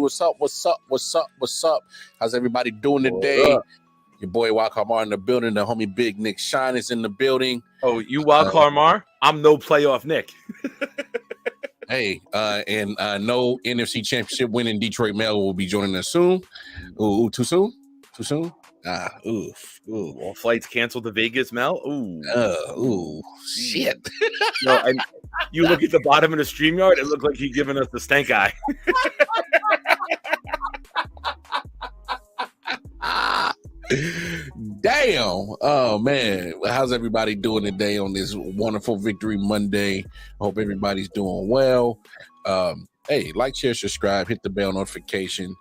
What's up? What's up? What's up? What's up? How's everybody doing today? Your boy Wildcard in the building. The homie Big Nick Shine is in the building. Oh, you Wildcard Mar? I'm no playoff Nick. Hey, and no NFC Championship winning Detroit Mel will be joining us soon. Ooh, too soon? Too soon? Oof. Ooh. All flights canceled to Vegas, Mel. Ooh, shit. No, and you look at the bottom of the StreamYard, it looked like he's giving us the stank eye. Damn. Oh man, how's everybody doing today on this wonderful Victory Monday? Hope everybody's doing well. Hey, like, share, subscribe, hit the bell notification.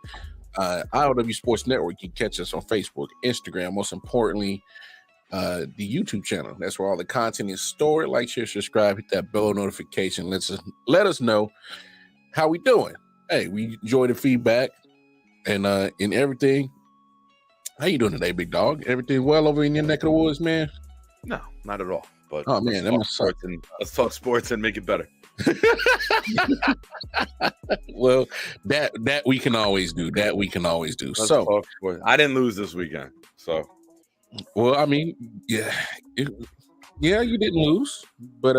I.O.W Sports Network. You can catch us on Facebook, Instagram, most importantly the YouTube channel. That's where all the content is stored. Like, share, subscribe, hit that bell notification. Let us know how we doing. Hey, we enjoy the feedback and everything. How you doing today, big dog? Everything well over in your neck of the woods, man? No, not at all. But oh man, that must suck. Let's talk sports and make it better. Well, that we can always do. That we can always do. Let's talk sports. I didn't lose this weekend, so. Well, I mean, yeah, you didn't lose, but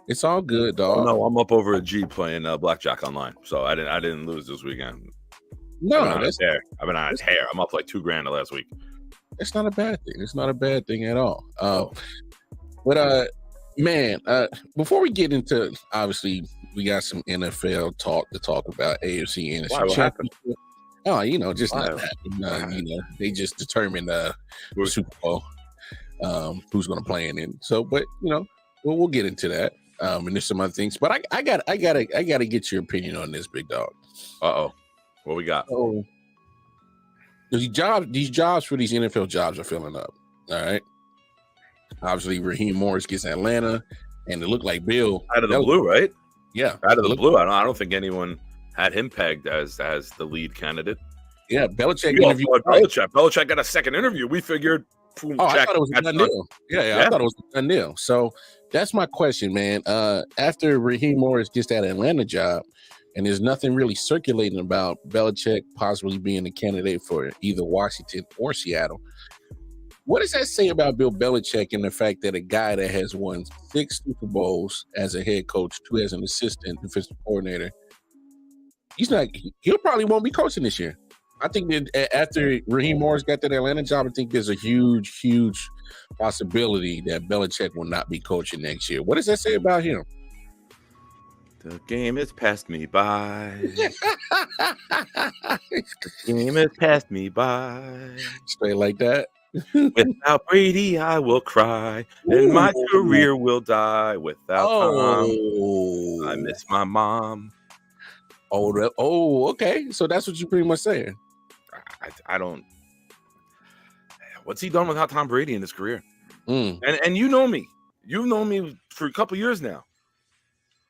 it's all good, dog. Oh, no, I'm up over a G playing blackjack online, so I didn't lose this weekend. No, I've been on a tear. I'm up like $2,000 the last week. It's not a bad thing. It's not a bad thing at all. But man, before we get into, obviously, we got some NFL talk to talk about. AFC and what happened? Oh, just not that. They just determined the Super Bowl, who's going to play in it. So, but we'll get into that. And there's some other things. But I gotta get your opinion on this, big dog. What we got? Oh, these jobs for these NFL jobs are filling up. All right. Obviously, Raheem Morris gets Atlanta, and it looked like Bill out of the blue, right? Yeah, out of the blue. I don't think anyone had him pegged as the lead candidate. Yeah, Belichick interviewed Belichick got a second interview. We figured. Boom, I thought it was a done deal. Yeah, I thought it was a done deal. So that's my question, man. After Raheem Morris gets that Atlanta job, and there's nothing really circulating about Belichick possibly being a candidate for either Washington or Seattle. What does that say about Bill Belichick and the fact that a guy that has won 6 Super Bowls as a head coach, 2 as an assistant defensive coordinator, he'll probably won't be coaching this year. I think that after Raheem Morris got that Atlanta job, I think there's a huge, huge possibility that Belichick will not be coaching next year. What does that say about him? The game has passed me by. The game has passed me by. Straight like that. Without Brady, I will cry, and my career will die. Without Tom, I miss my mom. Okay. So that's what you pretty much saying. I don't. What's he done without Tom Brady in his career? And you know me. You've known me for a couple years now.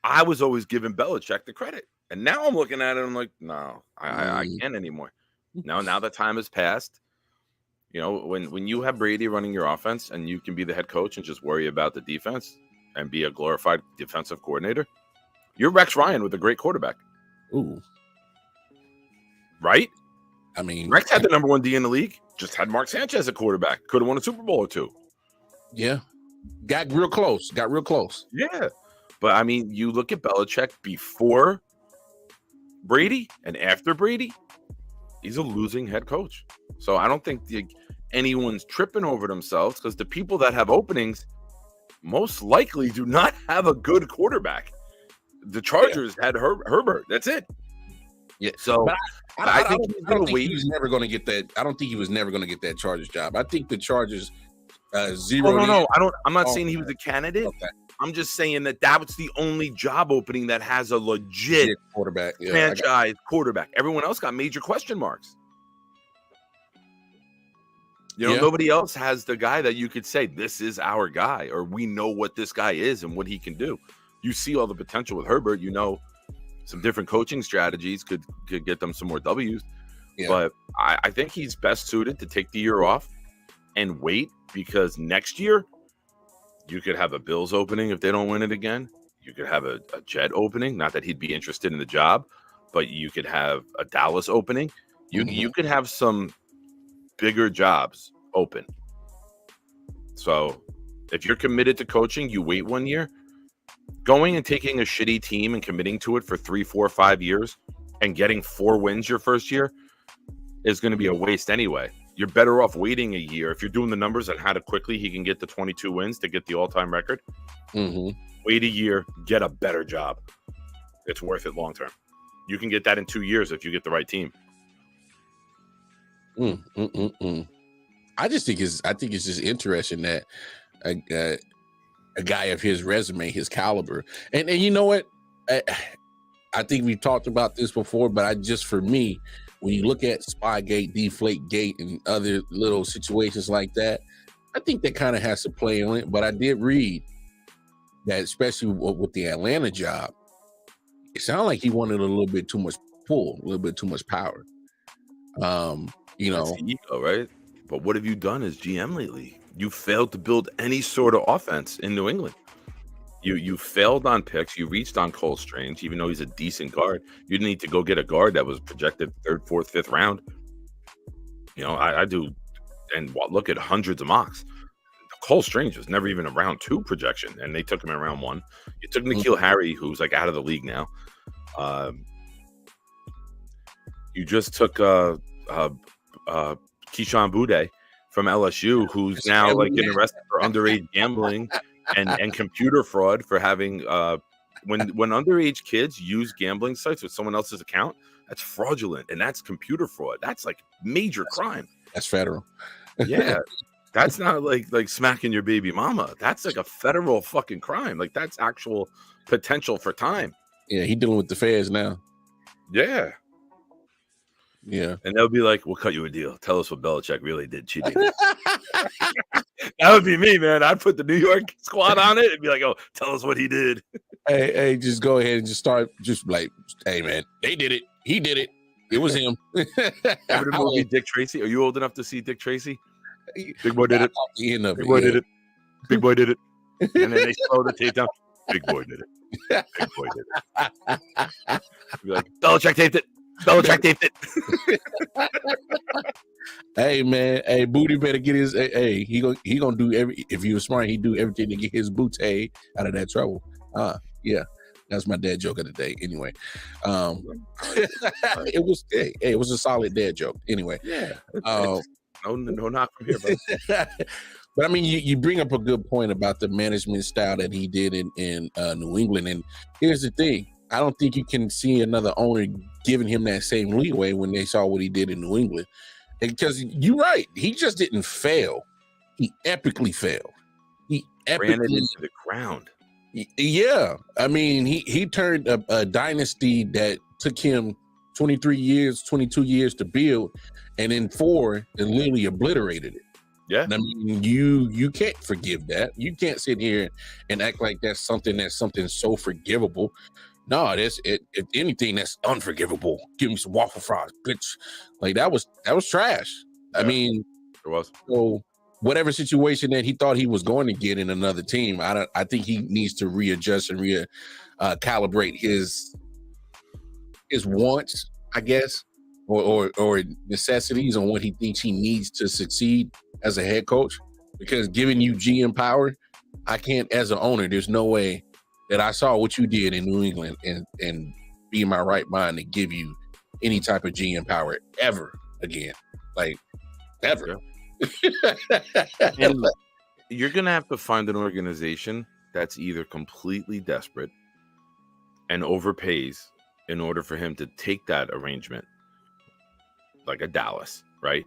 I was always giving Belichick the credit, and now I'm looking at it. I'm like, no, I can't anymore. Now the time has passed. When you have Brady running your offense and you can be the head coach and just worry about the defense and be a glorified defensive coordinator, you're Rex Ryan with a great quarterback. Ooh, right? I mean, Rex had the number 1 D in the league. Just had Mark Sanchez a quarterback. Could have won a Super Bowl or 2. Yeah, got real close. Yeah. But, I mean, you look at Belichick before Brady and after Brady, he's a losing head coach. So I don't think anyone's tripping over themselves because the people that have openings most likely do not have a good quarterback. The Chargers had Herbert. That's it. Yeah. So I think he was never going to get that. I don't think he was never going to get that Chargers job. I think the Chargers zeroed. No. I'm not saying he was a candidate. Okay. I'm just saying that was the only job opening that has a legit quarterback, franchise quarterback. Everyone else got major question marks. Nobody else has the guy that you could say, this is our guy, or we know what this guy is and what he can do. You see all the potential with Herbert. Some different coaching strategies could get them some more W's. Yeah. But I think he's best suited to take the year off and wait, because next year you could have a Bills opening if they don't win it again. You could have a Jet opening. Not that he'd be interested in the job, but you could have a Dallas opening. You could have some bigger jobs open. So if you're committed to coaching, you wait 1 year. Going and taking a shitty team and committing to it for 3, 4, 5 years and getting 4 wins your first year is going to be a waste anyway. You're better off waiting a year. If you're doing the numbers on how to quickly he can get to 22 wins to get the all-time record, wait a year, get a better job. It's worth it long term. You can get that in 2 years if you get the right team. I think it's just interesting that a guy of his resume, his caliber, and you know what? I think we've talked about this before, but for me, when you look at Spygate, Deflategate, and other little situations like that, I think that kind of has to play on it. But I did read that, especially with the Atlanta job, it sounded like he wanted a little bit too much pull, a little bit too much power. That's the ego, right? But what have you done as GM lately? You failed to build any sort of offense in New England. You failed on picks. You reached on Cole Strange, even though he's a decent guard. You didn't need to go get a guard that was projected 3rd, 4th, 5th round. I do, and look at hundreds of mocks. Cole Strange was never even a round 2 projection, and they took him in round 1. You took N'Keal Harry, who's like out of the league now. You just took Keyshawn Boutte from LSU, who's now like getting arrested for underage gambling and computer fraud for having when underage kids use gambling sites with someone else's account, that's fraudulent, and that's computer fraud. That's like major crime. That's federal. Yeah. That's not like smacking your baby mama. That's like a federal fucking crime. Like that's actual potential for time. Yeah, he dealing with the feds now. Yeah. Yeah. And they'll be like, we'll cut you a deal. Tell us what Belichick really did cheating. That would be me, man. I'd put the New York squad on it and be like, oh, tell us what he did. Hey, just go ahead and just start just like, hey, man, they did it. He did it. It was him. Remember the movie Dick Tracy? Are you old enough to see Dick Tracy? Big boy did it. Big boy did it. Big boy did it. And then they slow the tape down. Big boy did it. Big boy did it. Be like, Belichick taped it. Belichick taped it. Hey man, hey Booty better get his. Hey, he gonna do if he was smart, he'd do everything to get his booty out of that trouble. Yeah, that's my dad joke of the day. Anyway, it was a solid dad joke. Anyway, yeah. No knock from here, bro. But I mean, you bring up a good point about the management style that he did in New England, and here's the thing: I don't think you can see another owner giving him that same leeway when they saw what he did in New England. Because you're right, he just didn't fail; he epically failed. He ran it into the ground. Yeah, I mean, he turned a dynasty that took him 23 years, 22 years to build, and in 4, and literally obliterated it. Yeah, and I mean, you can't forgive that. You can't sit here and act like that's something so forgivable. No, if anything, that's unforgivable. Give me some waffle fries, bitch. Like that was trash. Yeah, I mean, it was. So whatever situation that he thought he was going to get in another team, I think he needs to readjust and calibrate his wants, I guess, or necessities on what he thinks he needs to succeed as a head coach. Because giving you GM power, I can't, as an owner, there's no way that I saw what you did in New England and be in my right mind to give you any type of GM power ever again. Like, ever. And you're going to have to find an organization that's either completely desperate and overpays in order for him to take that arrangement, like a Dallas, right?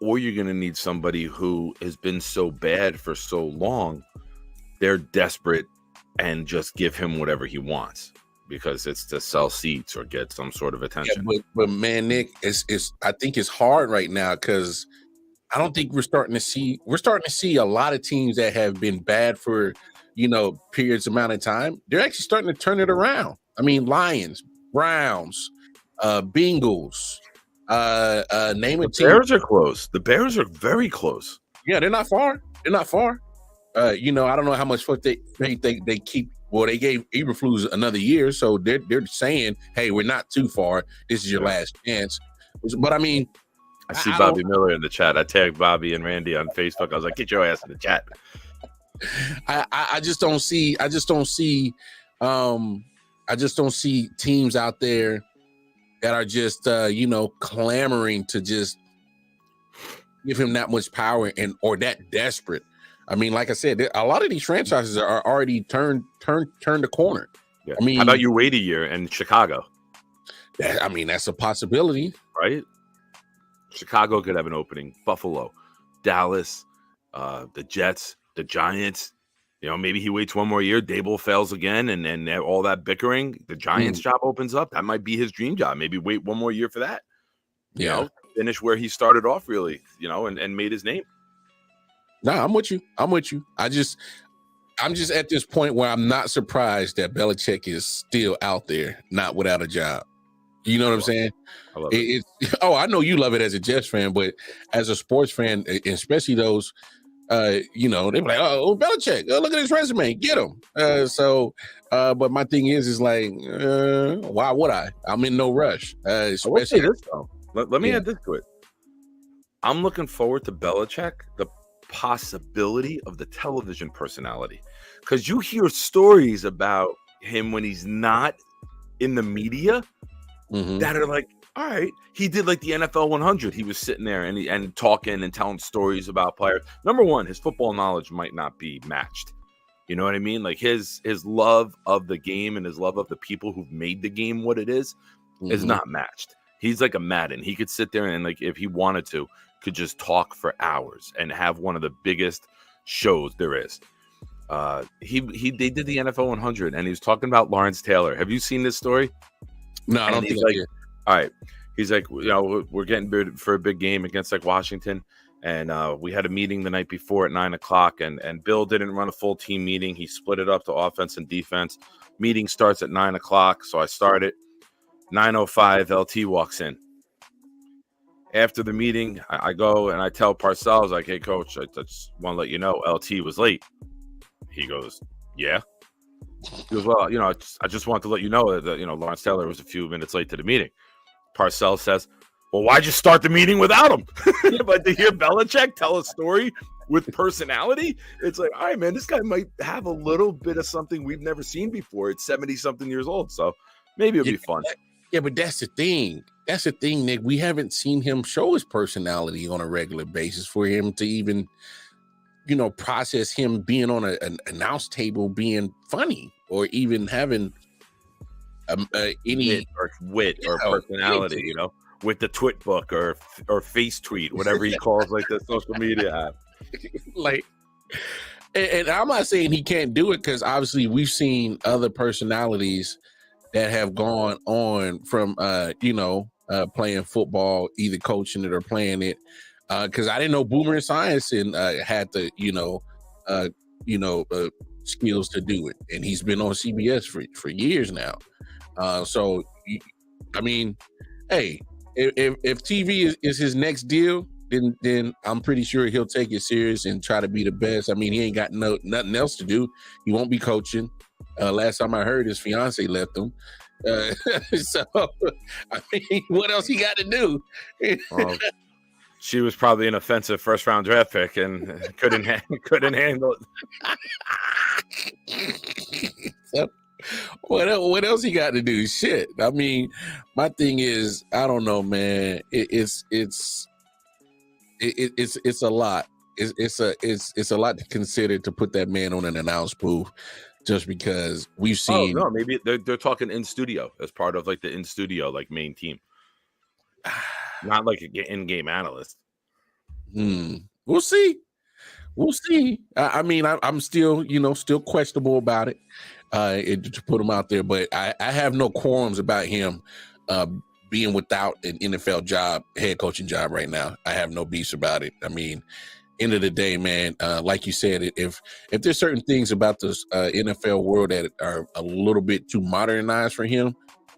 Or you're going to need somebody who has been so bad for so long, they're desperate and just give him whatever he wants because it's to sell seats or get some sort of attention. Yeah, but man, Nick, I think it's hard right now because I don't think we're starting to see a lot of teams that have been bad for, periods amount of time. They're actually starting to turn it around. I mean, Lions, Browns, Bengals, name a team. Bears are close. The Bears are very close. Yeah, they're not far. I don't know how much faith they keep Well, they gave Eberflus another year, so they're saying, hey, we're not too far. This is your last chance. But I mean, I see Bobby Miller in the chat. I tagged Bobby and Randy on Facebook. I was like, get your ass in the chat. I just don't see teams out there that are just clamoring to just give him that much power or that desperate. I mean, like I said, a lot of these franchises are already turned the corner. Yeah. I mean, how about you wait a year in Chicago? That's a possibility, right? Chicago could have an opening. Buffalo, Dallas, the Jets, the Giants. Maybe he waits one more year. Dable fails again, and all that bickering. The Giants job opens up. That might be his dream job. Maybe wait one more year for that. Finish where he started off, really. And made his name. No, I'm with you. I'm just at this point where I'm not surprised that Belichick is still out there, not without a job. You know what I'm saying? I love it. I know you love it as a Jets fan, but as a sports fan, especially those, they're like, oh, Belichick, look at his resume, get him. But my thing is like, why would I? I'm in no rush. Especially this though. Let me add this to it. I'm looking forward to Belichick, the possibility of the television personality, because you hear stories about him when he's not in the media that are like, all right, he did like the NFL 100. He was sitting there and talking and telling stories about players. Number one, his football knowledge might not be matched. You know what I mean? Like his love of the game and his love of the people who've made the game what it is not matched. He's like a Madden. He could sit there and, like, if he wanted to, could just talk for hours and have one of the biggest shows there is. They did the NFL 100, and he was talking about Lawrence Taylor. Have you seen this story? No, I don't think I did. All right. He's like, we're getting bid for a big game against like Washington. And we had a meeting the night before at 9:00, and Bill didn't run a full team meeting. He split it up to offense and defense. Meeting starts at 9:00. So I started 9:05. LT walks in. After the meeting, I go and I tell Parcells, like, hey, coach, I just want to let you know LT was late. He goes, yeah. He goes, well, I just want to let you know that, Lawrence Taylor was a few minutes late to the meeting. Parcells says, well, why'd you start the meeting without him? But to hear Belichick tell a story with personality, it's like, all right, man, this guy might have a little bit of something we've never seen before. It's 70-something years old, so maybe it'll be fun. Yeah, but that's the thing. That's the thing, Nick. We haven't seen him show his personality on a regular basis for him to even, process him being on an announce table being funny or even having any wit or personality, with the twit book or face tweet, whatever he calls like the social media app. Like, and I'm not saying he can't do it, because obviously we've seen other personalities that have gone on from playing football, either coaching it or playing it. Because I didn't know Boomer Esiason had the skills to do it, and he's been on CBS for years now. So I mean, hey, if TV is his next deal, then I'm pretty sure he'll take it serious and try to be the best. I mean, he ain't got nothing else to do. He won't be coaching. Last time I heard, his fiance left him. So I mean, what else he got to do? She was probably an offensive first-round draft pick and couldn't handle it. So, what else he got to do? Shit. I mean, my thing is, I don't know, man. It's a lot. It's a lot to consider to put that man on an announce booth, just because we've seen. Oh no, maybe they're talking in studio as part of like the in studio like main team, not like an in-game analyst. We'll see. I mean, I'm still questionable about it. To put him out there, but I have no qualms about him being without an NFL job, head coaching job right now. I have no beefs about it. I mean, end of the day, man, like you said, if there's certain things about this NFL world that are a little bit too modernized for him,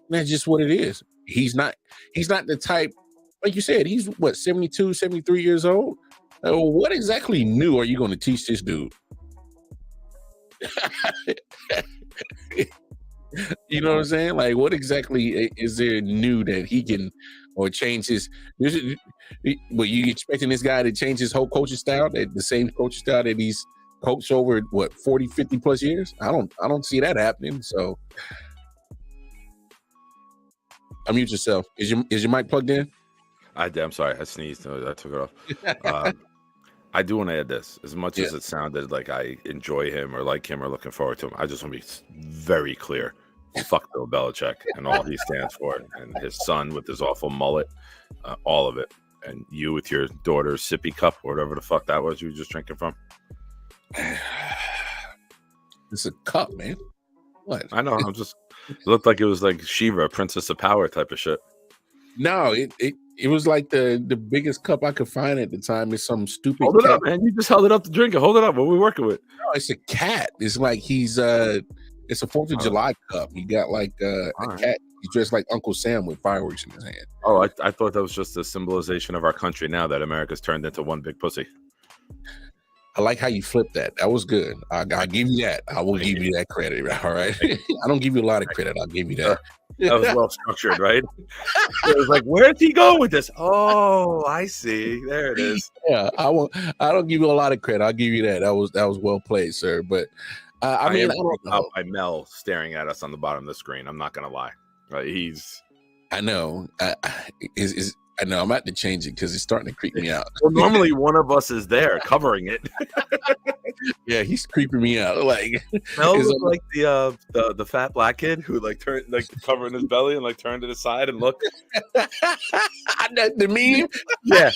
that's just what it is. He's not the type, like you said, he's 72, 73 years old. What exactly new are you going to teach this dude? You know what I'm saying? Like, what exactly is there new that he can or change his? Were you expecting this guy to change his whole coaching style? That the same coaching style that he's coached over what 40, 50 plus years? I don't see that happening. So, unmute yourself. Is your mic plugged in? I'm sorry. I sneezed. I took it off. I do want to add this. As much as it sounded like I enjoy him or like him or looking forward to him, I just want to be very clear. Fuck Bill Belichick and all he stands for, and his son with his awful mullet, all of it. And you with your daughter's sippy cup, or whatever the fuck that was you were just drinking from. It's a cup, man. What? I know. It looked like it was like Shiva, Princess of Power type of shit. No, it was like the biggest cup I could find at the time. It's some stupid. Hold it up, man! You just held it up to drink it. Hold it up. What are we working with? No, it's a cat. It's like it's a 4th of July cup. He got like a cat. He's dressed like Uncle Sam with fireworks in his hand. Oh, I thought that was just a symbolization of our country now that America's turned into one big pussy. I like how you flipped that. That was good. I give you that. I will give you that credit. All right. I don't give you a lot of credit. I'll give you that. That was well structured, right? It was like, where's he going with this? Oh, I see. There it is. Yeah, I don't give you a lot of credit. I'll give you that. That was well played, sir. But I mean, by Mel staring at us on the bottom of the screen. I'm not gonna lie. I know. I know. I'm about to change it because it's starting to creep me out. Well, normally one of us is there covering it. Yeah, he's creeping me out. Like Mel looked like the fat black kid who turned covering his belly and turned to the side and looked. The meme. Yeah,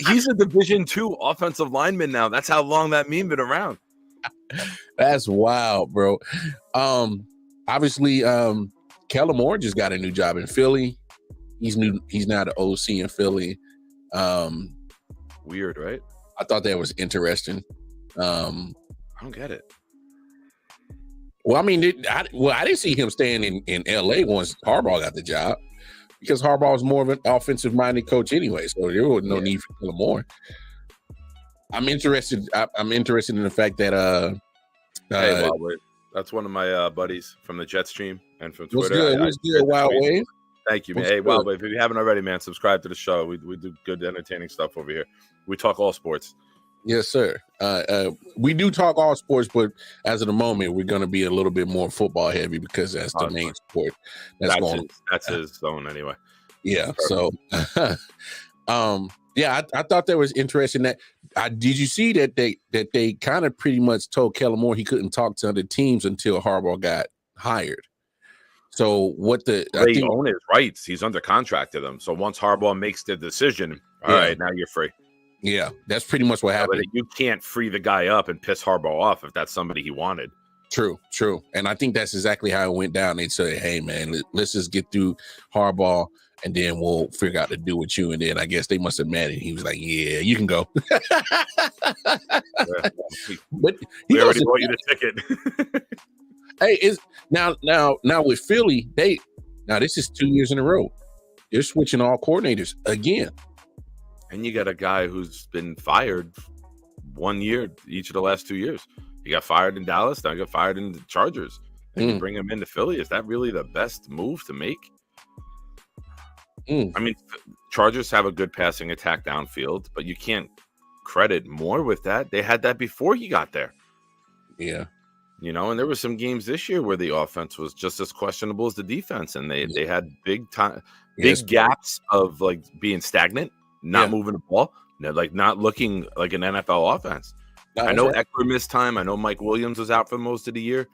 he's a Division II offensive lineman now. That's how long that meme been around. That's wild, bro. Obviously, Kellen Moore just got a new job in Philly. He's now the OC in Philly. Weird, right? I thought that was interesting. I don't get it. Well, I mean, I didn't see him staying in LA once Harbaugh got the job because Harbaugh was more of an offensive-minded coach anyway, so there was no need for Kellen Moore. I'm interested in the fact that hey, Wildwave. That's one of my buddies from the Jet stream and from Twitter. What's good, Wildwave? Thank you, man. Hey, Wildwave, if you haven't already, man, subscribe to the show. We do good, entertaining stuff over here. We talk all sports. Yes, sir. We do talk all sports, but as of the moment, we're going to be a little bit more football heavy because that's the main sport that's his zone anyway. Yeah. Perfect. So, yeah, I thought that was interesting. That did you see that they kind of pretty much told Kellen Moore he couldn't talk to other teams until Harbaugh got hired. So they own his rights. He's under contract to them. So once Harbaugh makes the decision, all right, now you're free. Yeah, that's pretty much what happened. But you can't free the guy up and piss Harbaugh off if that's somebody he wanted. True. And I think that's exactly how it went down. They said, hey, man, let's just get through Harbaugh, and then we'll figure out to do with you. And then I guess they must have met, and he was like, yeah, you can go. But we already bought you the ticket. Hey, now with Philly, this is 2 years in a row. They're switching all coordinators again. And you got a guy who's been fired 1 year each of the last 2 years. He got fired in Dallas, now he got fired in the Chargers. And you bring him into Philly. Is that really the best move to make? I mean, Chargers have a good passing attack downfield, but you can't credit Moore with that. They had that before he got there. Yeah. And there were some games this year where the offense was just as questionable as the defense, and they had big gaps of being stagnant, not moving the ball, not looking like an NFL offense. I know Eckler missed time. I know Mike Williams was out for most of the year.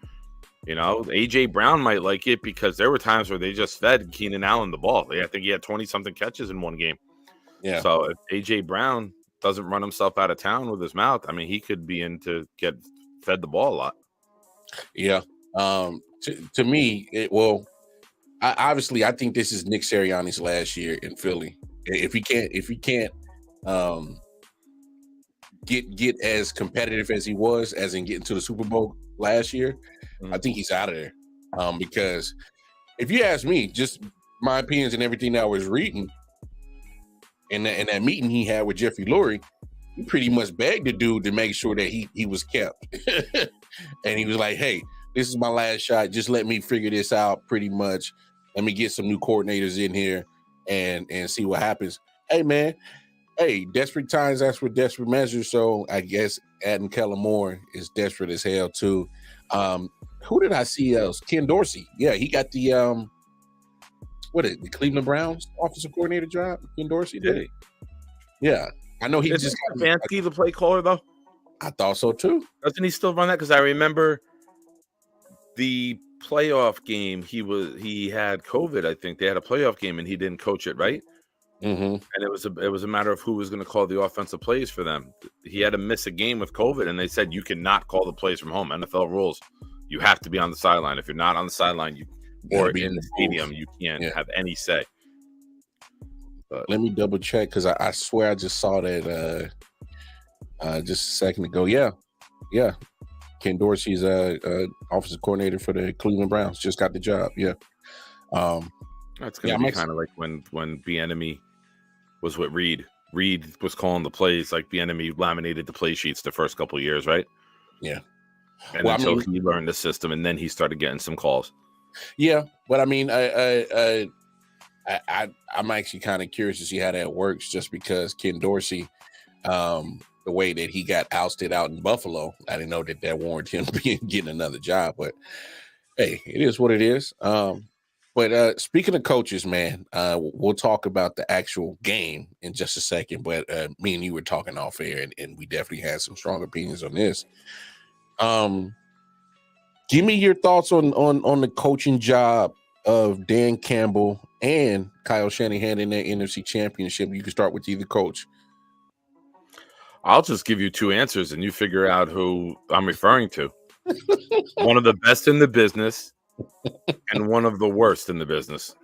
A.J. Brown might like it because there were times where they just fed Keenan Allen the ball. I think he had 20-something catches in one game. Yeah. So if A.J. Brown doesn't run himself out of town with his mouth, I mean, he could be in to get fed the ball a lot. Yeah. To me, I think this is Nick Sirianni's last year in Philly. If he can't get as competitive as he was, as in getting to the Super Bowl last year, I think he's out of there. Because if you ask me, just my opinions and everything that I was reading, and that meeting he had with Jeffrey Lurie, he pretty much begged the dude to make sure that he was kept. And he was like, hey, This is my last shot. Just let me figure this out pretty much. Let me get some new coordinators in here and see what happens. Hey, man. Hey, desperate times ask for desperate measures. So I guess adding Kellen Moore is desperate as hell too. Who did I see else? Ken Dorsey. Yeah, he got the the Cleveland Browns offensive coordinator job. Ken Dorsey did it. Yeah, I know he just got Stefanski the play caller though. I thought so too. Doesn't he still run that? Because I remember the playoff game. He had COVID. I think they had a playoff game and he didn't coach it, right? Mm-hmm. And it was a matter of who was going to call the offensive plays for them. He had to miss a game with COVID, and they said you cannot call the plays from home. NFL rules. You have to be on the sideline. If you're not on the sideline, or in the stadium, you can't have any say. Let me double check because I swear I just saw that just a second ago. Yeah. Ken Dorsey's offensive coordinator for the Cleveland Browns. Just got the job. Yeah. That's going to be kind of like when Bieniemy was with Reed. Reed was calling the plays like Bieniemy laminated the play sheets the first couple of years, right? Yeah. And until he learned the system, and then he started getting some calls. Yeah, but I mean, I'm actually kind of curious to see how that works, just because Ken Dorsey, the way that he got ousted out in Buffalo, I didn't know that warranted him getting another job. But hey, it is what it is. But speaking of coaches, man, we'll talk about the actual game in just a second. But me and you were talking off air, and we definitely had some strong opinions on this. Give me your thoughts on the coaching job of Dan Campbell and Kyle Shanahan in that NFC Championship. You can start with either coach. I'll just give you two answers, and you figure out who I'm referring to. One of the best in the business and one of the worst in the business.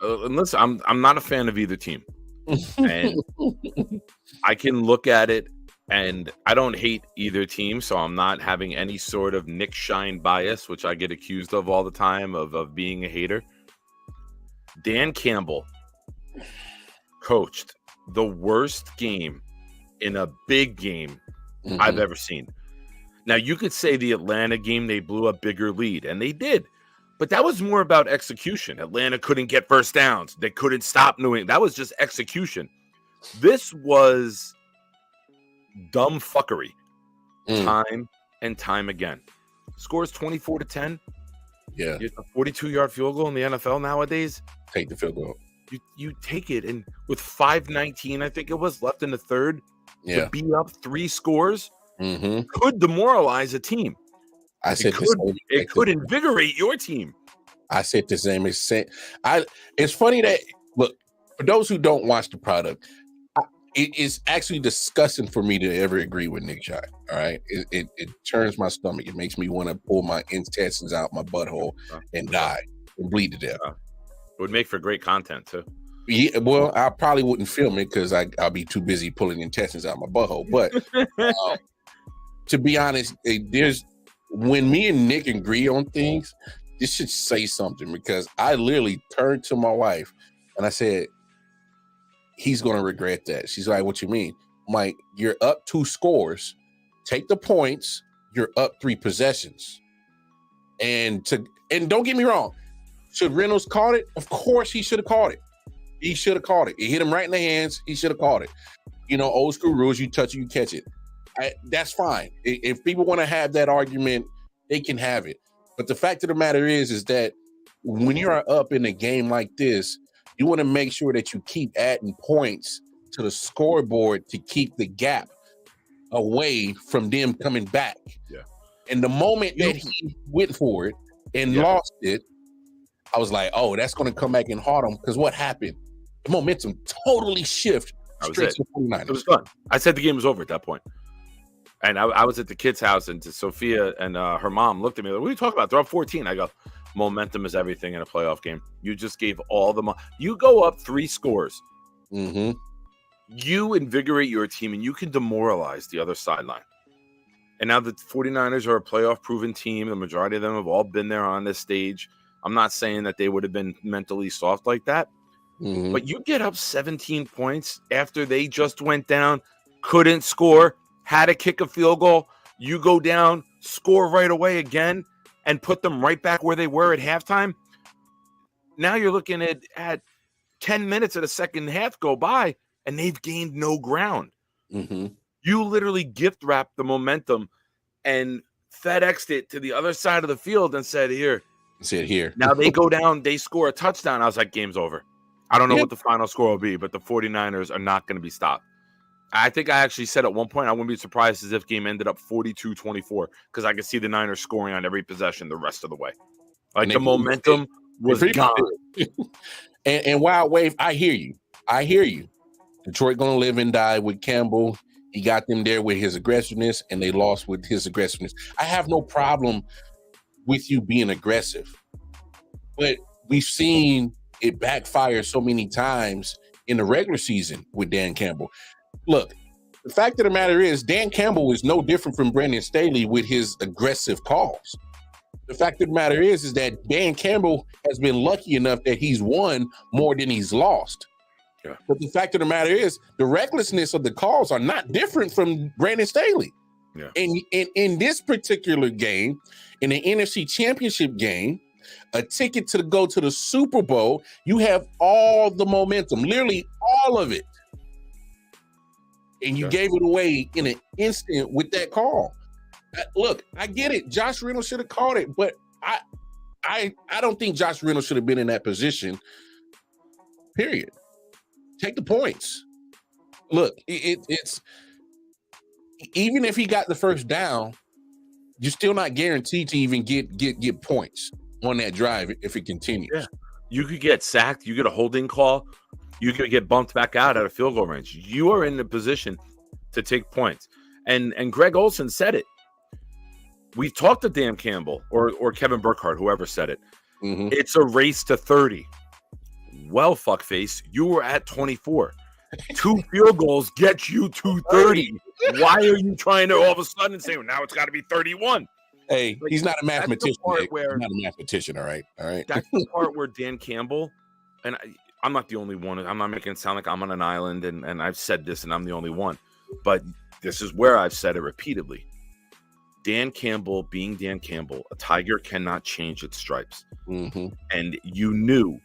And listen, I'm not a fan of either team. And I can look at it, and I don't hate either team, so I'm not having any sort of Nick Shine bias, which I get accused of all the time of being a hater. Dan Campbell coached the worst game in a big game I've ever seen. Now, you could say the Atlanta game, they blew a bigger lead, and they did. But that was more about execution. Atlanta couldn't get first downs. They couldn't stop New England. That was just execution. This was dumb fuckery time and time again. Scores 24-10. Yeah. A 42-yard field goal in the NFL nowadays. Take the field goal. You take it, and with 5:19, I think it was, left in the third, to be up 3 scores could demoralize a team. It could invigorate your team. I said the same. It's funny that, look, for those who don't watch the product, it is actually disgusting for me to ever agree with Nick Shine. All right, it turns my stomach. It makes me want to pull my intestines out my butthole and die and bleed to death. It would make for great content too. Yeah, well, I probably wouldn't film it because I'll be too busy pulling intestines out my butthole. But to be honest, when me and Nick agree on things, this should say something, because I literally turned to my wife and I said, he's going to regret that. She's like, what you mean? I'm like, you're up 2 scores. Take the points. You're up 3 possessions. And don't get me wrong. Should Reynolds caught it? Of course he should have caught it. He should have caught it. It hit him right in the hands. He should have caught it. You know, old school rules, you touch it, you catch it. That's fine. If people want to have that argument, they can have it. But the fact of the matter is that when you're up in a game like this, you want to make sure that you keep adding points to the scoreboard to keep the gap away from them coming back. Yeah. And the moment that he went for it and lost it, I was like, oh, that's going to come back and haunt him, because what happened? The momentum totally shifted straight to the 49ers. It was fun. I said the game was over at that point. And I was at the kid's house, and Sophia and her mom looked at me like, what are you talking about? They're up 14. I go, momentum is everything in a playoff game. You just gave all the you go up 3 scores. You invigorate your team, and you can demoralize the other sideline. And now the 49ers are a playoff-proven team. The majority of them have all been there on this stage. I'm not saying that they would have been mentally soft like that. But you get up 17 points after they just went down, couldn't score, had to kick a field goal. you go down, score right away again, and put them right back where they were at halftime. Now you're looking at 10 minutes of the second half go by, and they've gained no ground. Mm-hmm. You literally gift wrapped the momentum and FedExed it to the other side of the field and said, here. Now they go down, they score a touchdown. I was like, game's over. I don't know what the final score will be, but the 49ers are not going to be stopped. I think I actually said at one point, I wouldn't be surprised as if game ended up 42-24 because I could see the Niners scoring on every possession the rest of the way. Like the momentum was gone. And Wild Wave, I hear you. Detroit going to live and die with Campbell. He got them there with his aggressiveness, and they lost with his aggressiveness. I have no problem with you being aggressive, but we've seen it backfire so many times in the regular season with Dan Campbell. Look, the fact of the matter is Dan Campbell is no different from Brandon Staley with his aggressive calls. The fact of the matter is that Dan Campbell has been lucky enough that he's won more than he's lost. Yeah. But the fact of the matter is the recklessness of the calls are not different from Brandon Staley. Yeah. And in this particular game, in the NFC Championship game, a ticket to go to the Super Bowl, you have all the momentum, literally all of it. And you gave it away in an instant with that call. Look, I get it. Josh Reynolds should have called it, but I don't think Josh Reynolds should have been in that position, period. Take the points. Look, it's even if he got the first down, you're still not guaranteed to even get points on that drive if it continues. Yeah. You could get sacked. You get a holding call. You could get bumped back out at a field goal range. You are in the position to take points. And Greg Olsen said it. We've talked to Dan Campbell or Kevin Burkhardt, whoever said it. Mm-hmm. It's a race to 30. Well, fuckface, you were at 24. 2 field goals get you to 30. Why are you trying to all of a sudden say, well, now it's got to be 31? Hey, like, he's not a mathematician. He's not a mathematician, all right? All right. That's the part where Dan Campbell, and I'm not the only one. I'm not making it sound like I'm on an island and I've said this and I'm the only one. But this is where I've said it repeatedly. Dan Campbell, being Dan Campbell, a tiger cannot change its stripes. Mm-hmm. And you knew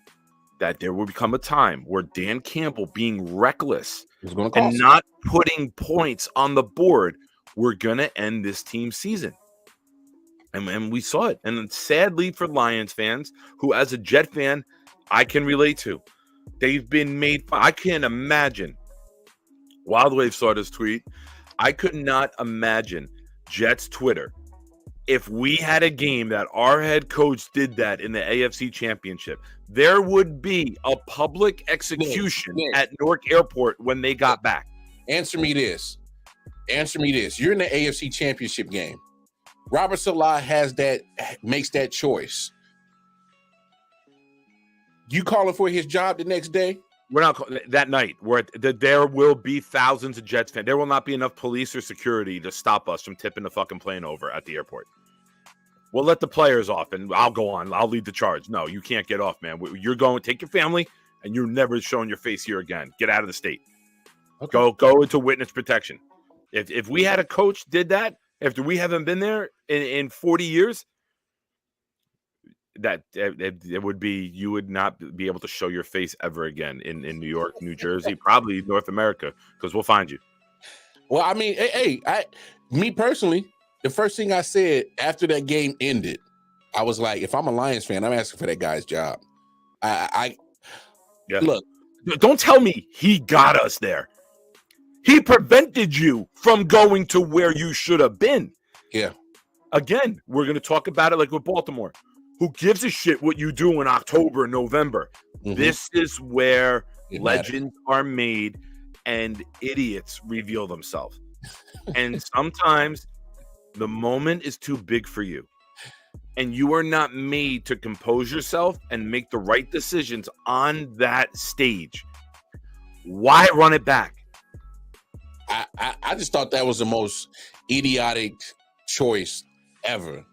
that there would become a time where Dan Campbell, being reckless and not putting points on the board, we're going to end this team's season. And we saw it. And sadly for Lions fans, who as a Jet fan, I can relate to, they've been made. I can't imagine. Wildwave saw this tweet. I could not imagine Jets Twitter if we had a game that our head coach did that in the AFC Championship. There would be a public execution at Newark Airport when they got back. Answer me this. You're in the AFC Championship game. Robert Salah makes that choice. You calling for his job the next day? We're not that night. There will be thousands of Jets fans. There will not be enough police or security to stop us from tipping the fucking plane over at the airport. We'll let the players off, and I'll go on. I'll lead the charge. No, you can't get off, man. You're going. Take your family, and you're never showing your face here again. Get out of the state. Okay. Go into witness protection. If we had a coach did that, after we haven't been there in 40 years, that it would be, you would not be able to show your face ever again in New York, New Jersey, probably North America, because we'll find you. Well, I mean, me personally, the first thing I said after that game ended, I was like, if I'm a Lions fan, I'm asking for that guy's job. Look, don't tell me he got us there. He prevented you from going to where you should have been. Yeah. Again, we're going to talk about it like with Baltimore. Who gives a shit what you do in October, November? Mm-hmm. This is where legends are made and idiots reveal themselves. And sometimes the moment is too big for you. And you are not made to compose yourself and make the right decisions on that stage. Why run it back? I just thought that was the most idiotic choice ever.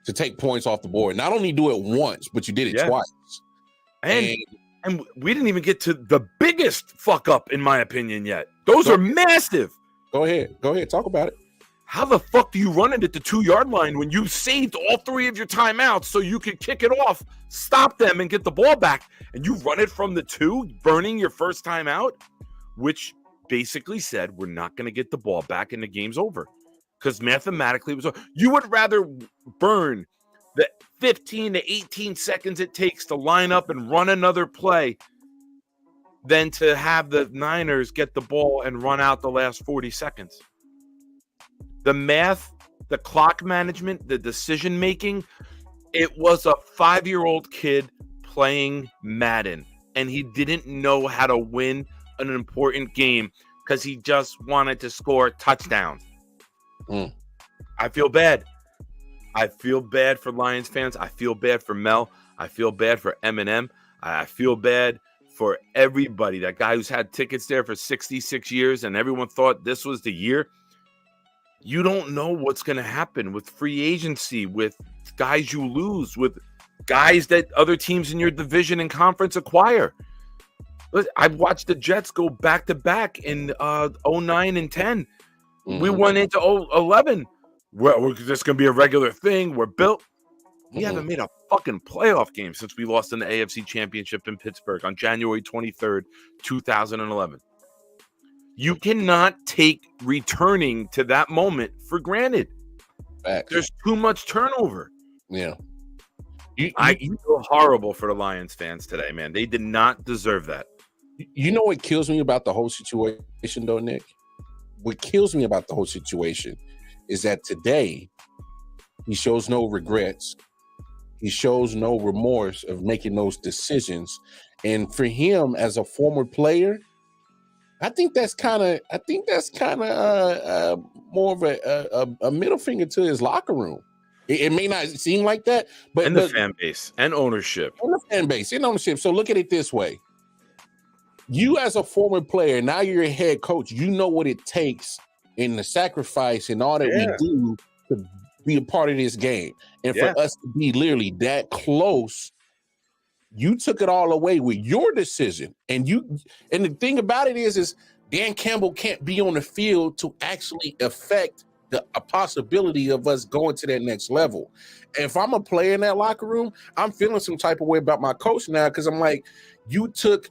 To take points off the board. Not only do it once, but you did it twice. And we didn't even get to the biggest fuck up, in my opinion, yet. Those are massive. Go ahead. Talk about it. How the fuck do you run it at the 2-yard line when you saved all 3 of your timeouts so you could kick it off, stop them, and get the ball back? And you run it from the 2, burning your first timeout, which basically said we're not going to get the ball back and the game's over. Because mathematically it was over. You would rather burn the 15 to 18 seconds it takes to line up and run another play than to have the Niners get the ball and run out the last 40 seconds. The math, the clock management, the decision-making, it was a 5-year-old kid playing Madden, and he didn't know how to win an important game because he just wanted to score touchdowns. I feel bad. I feel bad for Lions fans. I feel bad for Mel. I feel bad for Eminem. I feel bad for everybody. That guy who's had tickets there for 66 years and everyone thought this was the year. You don't know what's going to happen with free agency, with guys you lose, with guys that other teams in your division and conference acquire. I've watched the Jets go back-to-back in 09 and 10. We went into 11. We're just going to be a regular thing. We're built. We haven't made a fucking playoff game since we lost in the AFC Championship in Pittsburgh on January 23rd, 2011. You cannot take returning to that moment for granted. Facts. There's too much turnover. Yeah. I feel horrible for the Lions fans today, man. They did not deserve that. You know what kills me about the whole situation, though, Nick? What kills me about the whole situation is that today he shows no regrets. He shows no remorse of making those decisions. And for him as a former player, I think that's kind of more of a middle finger to his locker room. It may not seem like that, but the fan base and ownership. And the fan base and ownership. So look at it this way. You as a former player, now you're a head coach, you know what it takes in the sacrifice and all that we do to be a part of this game. And for us to be literally that close, you took it all away with your decision. And the thing about it is Dan Campbell can't be on the field to actually affect a possibility of us going to that next level. And if I'm a player in that locker room, I'm feeling some type of way about my coach now because I'm like, you took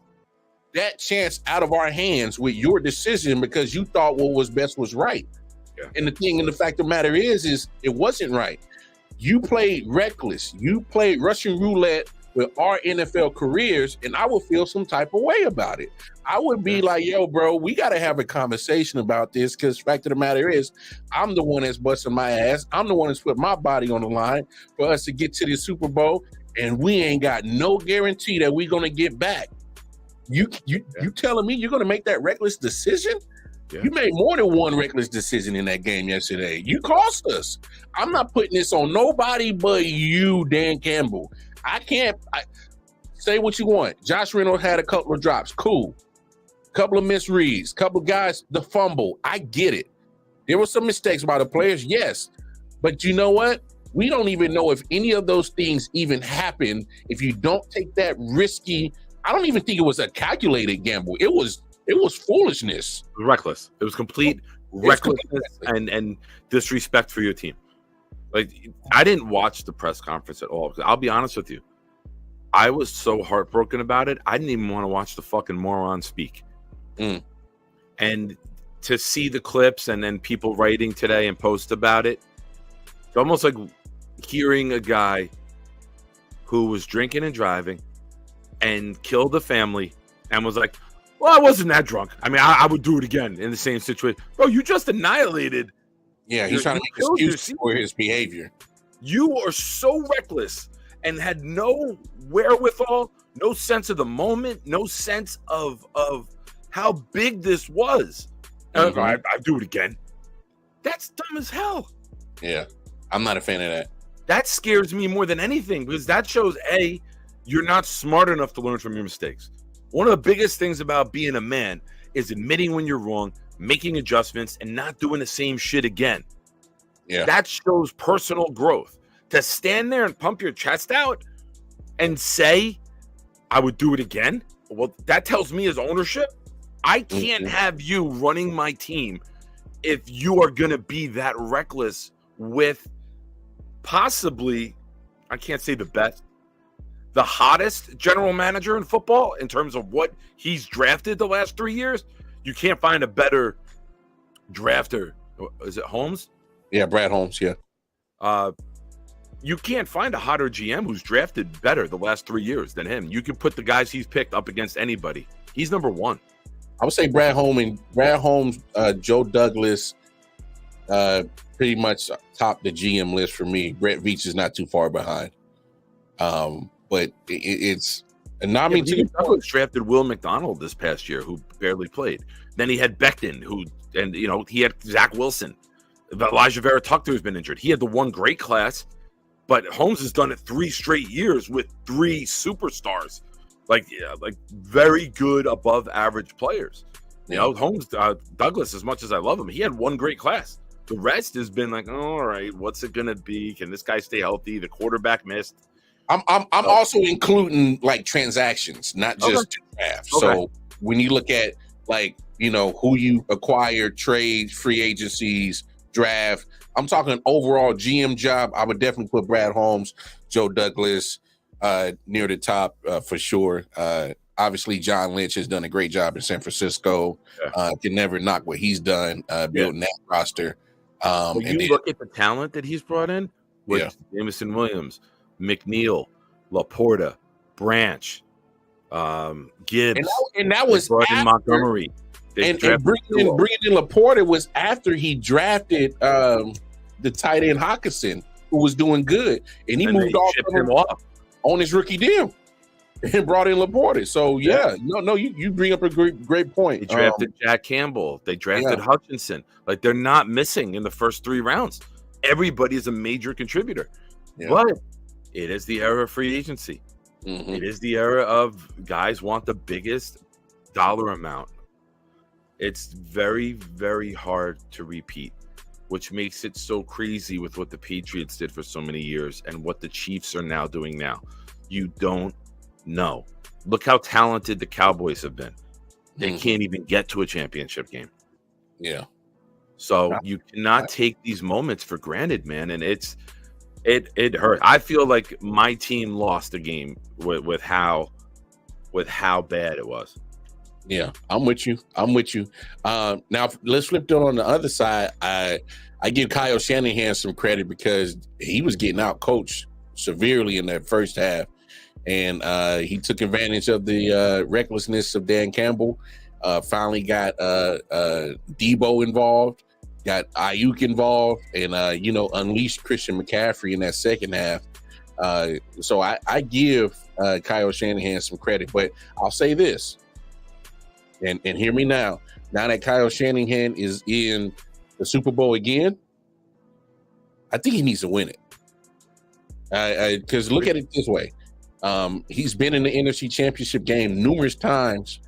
that chance out of our hands with your decision because you thought what was best was right. Yeah. And the fact of the matter is it wasn't right. You played reckless. You played Russian roulette with our NFL careers, and I would feel some type of way about it. I would be like, yo, bro, we got to have a conversation about this because the fact of the matter is I'm the one that's busting my ass. I'm the one that's put my body on the line for us to get to the Super Bowl, and we ain't got no guarantee that we're going to get back. You telling me you're going to make that reckless decision? Yeah. You made more than one reckless decision in that game yesterday. You cost us. I'm not putting this on nobody but you, Dan Campbell. Say what you want. Josh Reynolds had a couple of drops. Cool. Couple of misreads. Couple of guys, the fumble. I get it. There were some mistakes by the players, yes. But you know what? We don't even know if any of those things even happen if you don't take that risky. I don't even think it was a calculated gamble. It was foolishness. Reckless. It was complete recklessness and disrespect for your team. Like, I didn't watch the press conference at all. I'll be honest with you. I was so heartbroken about it. I didn't even want to watch the fucking moron speak. And to see the clips and then people writing today and post about it, it's almost like hearing a guy who was drinking and driving and killed a family and was like, well, I wasn't that drunk. I mean, I would do it again in the same situation. Bro, you just annihilated. Yeah, he's trying to make excuses for his behavior. You are so reckless and had no wherewithal, no sense of the moment, no sense of how big this was. I do it again. That's dumb as hell. Yeah, I'm not a fan of that. That scares me more than anything because that shows, A, you're not smart enough to learn from your mistakes. One of the biggest things about being a man is admitting when you're wrong, making adjustments, and not doing the same shit again. Yeah, that shows personal growth. To stand there and pump your chest out and say, I would do it again, well, that tells me as ownership, I can't have you running my team if you are going to be that reckless with possibly, I can't say the best, the hottest general manager in football in terms of what he's drafted the last 3 years, you can't find a better drafter. Is it Holmes? Yeah, Brad Holmes, yeah. You can't find a hotter GM who's drafted better the last 3 years than him. You can put the guys he's picked up against anybody. He's number one. I would say Brad Holmes, Joe Douglas, pretty much top the GM list for me. Brett Veach is not too far behind. But it's a nominee to Douglas drafted Will McDonald this past year, who barely played. Then he had Becton, he had Zach Wilson. Elijah Vera Tucker has been injured. He had the one great class, but Holmes has done it 3 straight years with 3 superstars. Like very good above average players. Holmes, Douglas, as much as I love him, he had one great class. The rest has been like, all right, what's it gonna be? Can this guy stay healthy? The quarterback missed. I'm also including like transactions, not just draft. Okay. So when you look at who you acquire, trade, free agencies, draft, I'm talking overall GM job. I would definitely put Brad Holmes, Joe Douglas near the top for sure. Obviously, John Lynch has done a great job in San Francisco. Yeah. Can never knock what he's done building that roster. Look at the talent that he's brought in with Jameson Williams, McNeil, Laporta, Branch, Gibbs, and that was brought in Montgomery. And bringing in Laporta was after he drafted the tight end Hawkinson, who was doing good, and he moved off on his rookie deal and brought in Laporta. So you bring up a great point. They drafted Jack Campbell. They drafted Hutchinson. Like, they're not missing in the first 3 rounds. Everybody is a major contributor. Yeah. But it is the era of free agency. Mm-hmm. It is the era of guys want the biggest dollar amount. It's very, very hard to repeat, which makes it so crazy with what the Patriots did for so many years and what the Chiefs are now doing now. You don't know. Look how talented the Cowboys have been. They can't even get to a championship game. Yeah. So you cannot take these moments for granted, man. And it hurt. I feel like my team lost a game with how bad it was. Yeah, I'm with you. Now let's flip it on the other side. I give Kyle Shanahan some credit because he was getting out coached severely in that first half, and he took advantage of the recklessness of Dan Campbell. Finally got Debo involved, got I.O.W involved, and unleashed Christian McCaffrey in that second half. So I give Kyle Shanahan some credit, but I'll say this. And hear me now. Now that Kyle Shanahan is in the Super Bowl again, I think he needs to win it. Because look at it this way. He's been in the NFC Championship game numerous times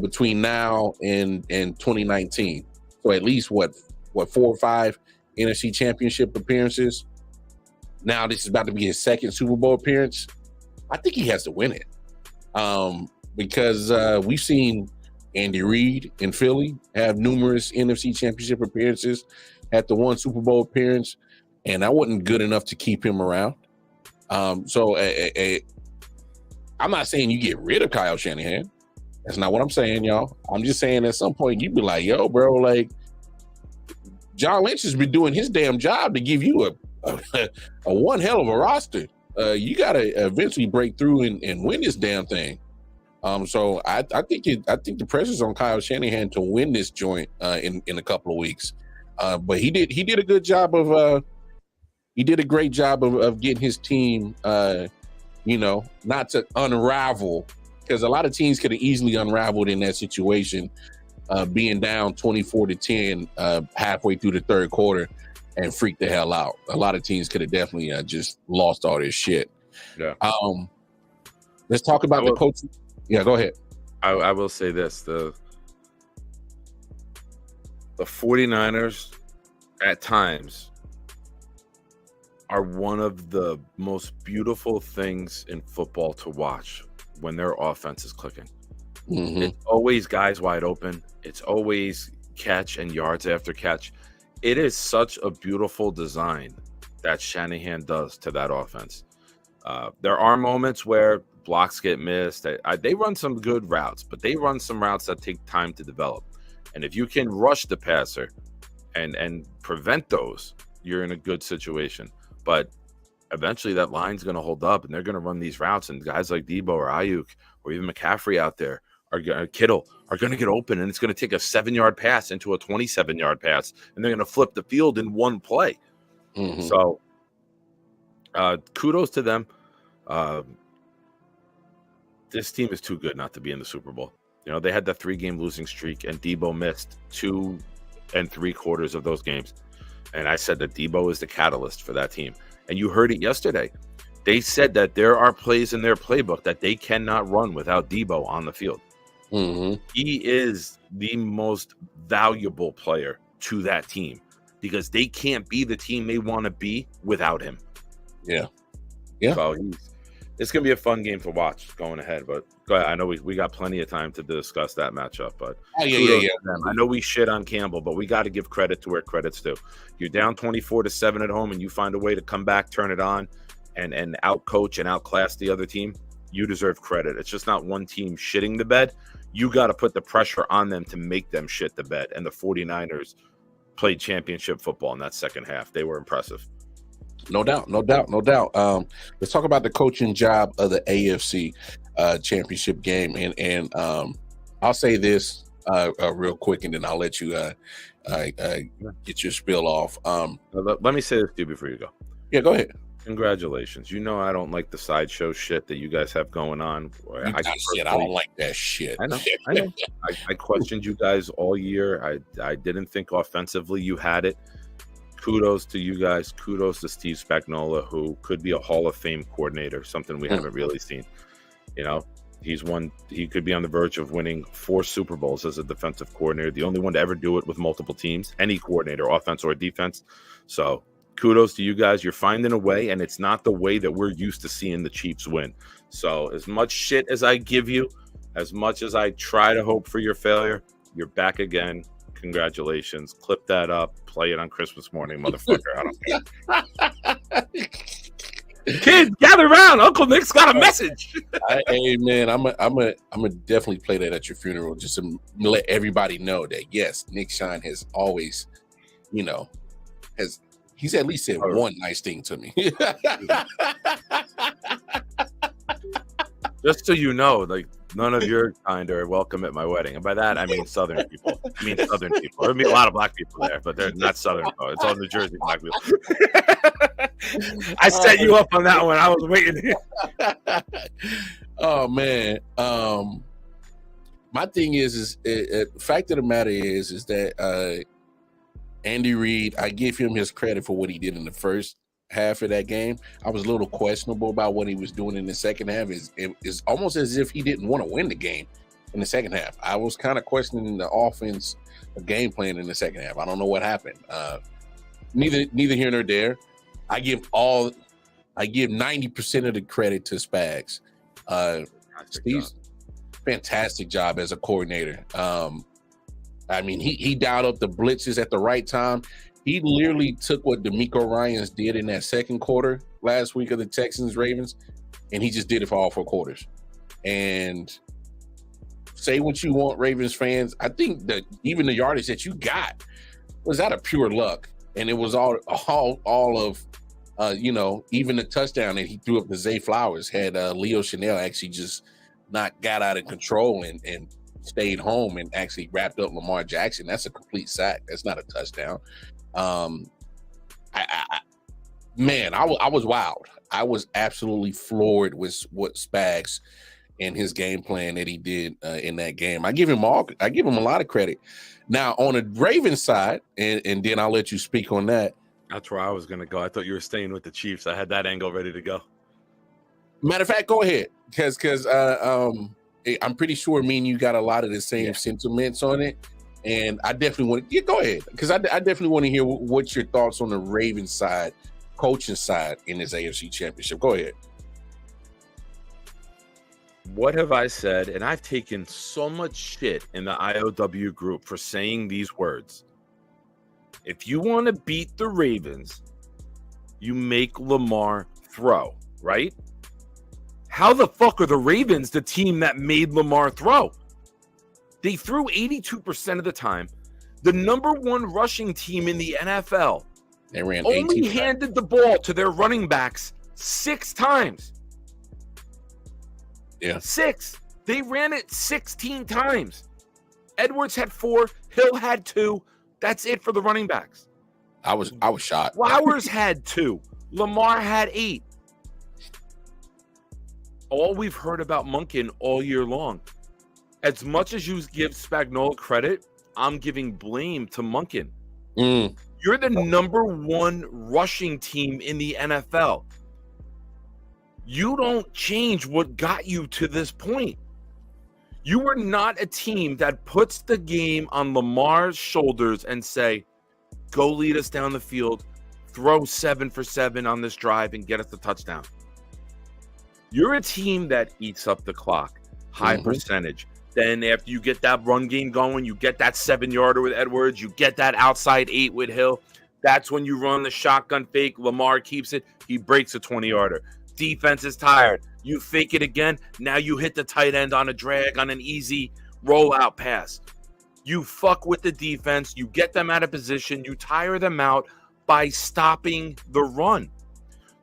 between now and 2019. So at least, what 4 or 5 NFC Championship appearances. Now this is about to be his second Super Bowl appearance. I think he has to win it. Because we've seen Andy Reid in Philly have numerous NFC Championship appearances, had the one Super Bowl appearance, and that wasn't good enough to keep him around. So I'm not saying you get rid of Kyle Shanahan. That's not what I'm saying, y'all. I'm just saying at some point you'd be like, yo, bro, like John Lynch has been doing his damn job to give you a one hell of a roster. You got to eventually break through and win this damn thing. So I think the pressure's on Kyle Shanahan to win this joint in a couple of weeks. But he did a good job of he did a great job of getting his team not to unravel, because a lot of teams could have easily unraveled in that situation, being down 24-10 halfway through the third quarter and freak the hell out. A lot of teams could have definitely just lost all this shit. Yeah. Let's talk about the coaching. Yeah, go ahead. I will say this. The 49ers at times are one of the most beautiful things in football to watch when their offense is clicking. Mm-hmm. It's always guys wide open. It's always catch and yards after catch. It is such a beautiful design that Shanahan does to that offense. There are moments where blocks get missed. They run some good routes, but they run some routes that take time to develop. And if you can rush the passer and prevent those, you're in a good situation. But eventually that line's going to hold up, and they're going to run these routes, and guys like Debo or I.O.W. or even McCaffrey out there, Kittle, are going to get open, and it's going to take a 7-yard pass into a 27-yard pass, and they're going to flip the field in one play. Mm-hmm. So kudos to them. This team is too good not to be in the Super Bowl. You know, they had that 3-game losing streak, and Debo missed 2 3/4 of those games. And I said that Debo is the catalyst for that team. And you heard it yesterday. They said that there are plays in their playbook that they cannot run without Debo on the field. Mm-hmm. He is the most valuable player to that team because they can't be the team they want to be without him. Yeah. So it's going to be a fun game to watch going ahead. But go ahead. I know we got plenty of time to discuss that matchup. But yeah. I know we shit on Campbell, but we got to give credit to where credit's due. You're down 24-7 at home, and you find a way to come back, turn it on, and outcoach and outclass the other team. You deserve credit. It's just not one team shitting the bed. You got to put the pressure on them to make them shit the bed. And the 49ers played championship football in that second half. They were impressive. No doubt. Let's talk about the coaching job of the AFC championship game. And I'll say this real quick, and then I'll let you get your spill off. Let me say this to you before you go. Yeah, go ahead. Congratulations. You know I don't like the sideshow shit that you guys have going on. I don't like that shit. I know. I questioned you guys all year. I didn't think offensively you had it. Kudos to you guys. Kudos to Steve Spagnuolo, who could be a Hall of Fame coordinator, something we haven't really seen. You know, he could be on the verge of winning 4 Super Bowls as a defensive coordinator, the only one to ever do it with multiple teams, any coordinator, offense or defense. So kudos to you guys. You're finding a way, and it's not the way that we're used to seeing the Chiefs win. So as much shit as I give you, as much as I try to hope for your failure, you're back again. Congratulations. Clip that up. Play it on Christmas morning, motherfucker. I don't care. Kids, gather around. Uncle Nick's got a message. Hey, man, I'm a definitely play that at your funeral just to let everybody know that, yes, Nick Shine has always, he's at least said one nice thing to me. Just so you know, like, none of your kind are welcome at my wedding. And by that, I mean Southern people. There'll be a lot of black people there, but they're not Southern. It's all New Jersey black people. I set you up on that one. I was waiting. Oh, man. My thing is the fact of the matter is that Andy Reid, I give him his credit for what he did in the first half of that game. I was a little questionable about what he was doing in the second half. It's almost as if he didn't want to win the game in the second half. I was kind of questioning the offense, the game plan in the second half. I don't know what happened. Neither here nor there. I give 90% of the credit to Spags. Steve's fantastic job as a coordinator. I mean, he dialed up the blitzes at the right time. He literally took what DeMeco Ryans did in that second quarter last week of the Texans-Ravens, and he just did it for all 4 quarters. And say what you want, Ravens fans, I think that even the yardage that you got was out of pure luck. And it was all of, even the touchdown that he threw up to Zay Flowers had Leo Chanel actually just not got out of control and stayed home and actually wrapped up Lamar Jackson. That's a complete sack. That's not a touchdown. I was wild. I was absolutely floored with what Spags and his game plan that he did in that game. I give him a lot of credit. Now on the Ravens side, and then I'll let you speak on that. That's where I was gonna go. I thought you were staying with the Chiefs. I had that angle ready to go. Matter of fact, go ahead, because I'm pretty sure me and you got a lot of the same sentiments on it. And I definitely want to go ahead, because I definitely want to hear what's your thoughts on the Ravens side, coaching side in this AFC Championship. Go ahead. What have I said? And I've taken so much shit in the I.O.W. group for saying these words. If you want to beat the Ravens, you make Lamar throw, right? How the fuck are the Ravens the team that made Lamar throw? They threw 82% of the time. The number one rushing team in the NFL they ran only handed the ball to their running backs 6 times. Yeah. 6. They ran it 16 times. Edwards had 4. Hill had 2. That's it for the running backs. I was shocked. Flowers had 2. Lamar had 8. All we've heard about Monken all year long. As much as you give Spagnuolo credit, I'm giving blame to Monken. You're the number one rushing team in the NFL. You don't change what got you to this point. You are not a team that puts the game on Lamar's shoulders and say, go lead us down the field, throw 7 for 7 on this drive and get us the touchdown. You're a team that eats up the clock, high percentage. Then after you get that run game going, you get that 7-yarder with Edwards, you get that outside 8 with Hill. That's when you run the shotgun fake. Lamar keeps it. He breaks a 20-yarder. Defense is tired. You fake it again. Now you hit the tight end on a drag on an easy rollout pass. You fuck with the defense. You get them out of position. You tire them out by stopping the run.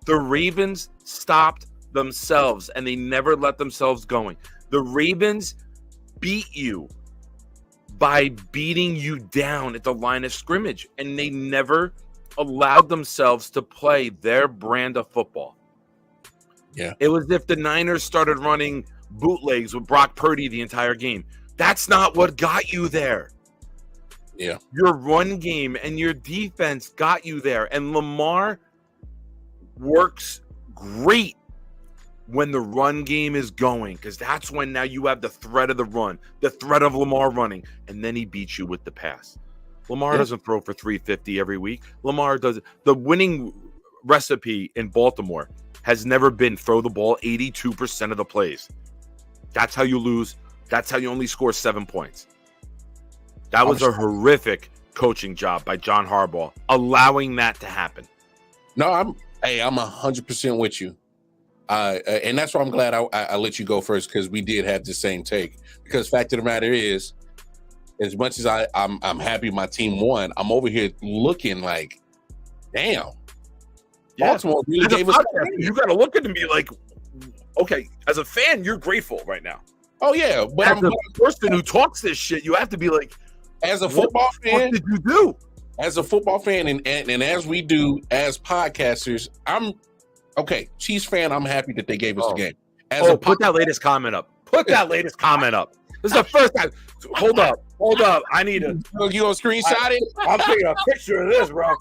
The Ravens stopped themselves, and they never let themselves going. The Ravens beat you by beating you down at the line of scrimmage, and they never allowed themselves to play their brand of football. Yeah. It was as if the Niners started running bootlegs with Brock Purdy the entire game. That's not what got you there. Yeah. Your run game and your defense got you there. And Lamar works great when the run game is going, because that's when now you have the threat of the run, the threat of Lamar running, and then he beats you with the pass. Lamar doesn't throw for 350 every week. Lamar does. The winning recipe in Baltimore has never been throw the ball 82% of the plays. That's how you lose. That's how you only score 7 points. That was a horrific coaching job by John Harbaugh, allowing that to happen. No, I'm 100% with you. And that's why I'm glad I let you go first, because we did have the same take. Because fact of the matter is, as much as I'm happy my team won, I'm over here looking like, damn. Yeah. Baltimore really gave us. You got to look at it and be like, okay, as a fan, you're grateful right now. Oh yeah, but as a person who talks this shit, you have to be like, as a football fan, what did you do? As a football fan, and as we do as podcasters, I'm okay. Chiefs fan, I'm happy that they gave us the game. Put that latest comment up. Put that latest comment up. This is the first time. Hold up. I need a. You gonna screenshot it? I'm taking a picture of this, bro.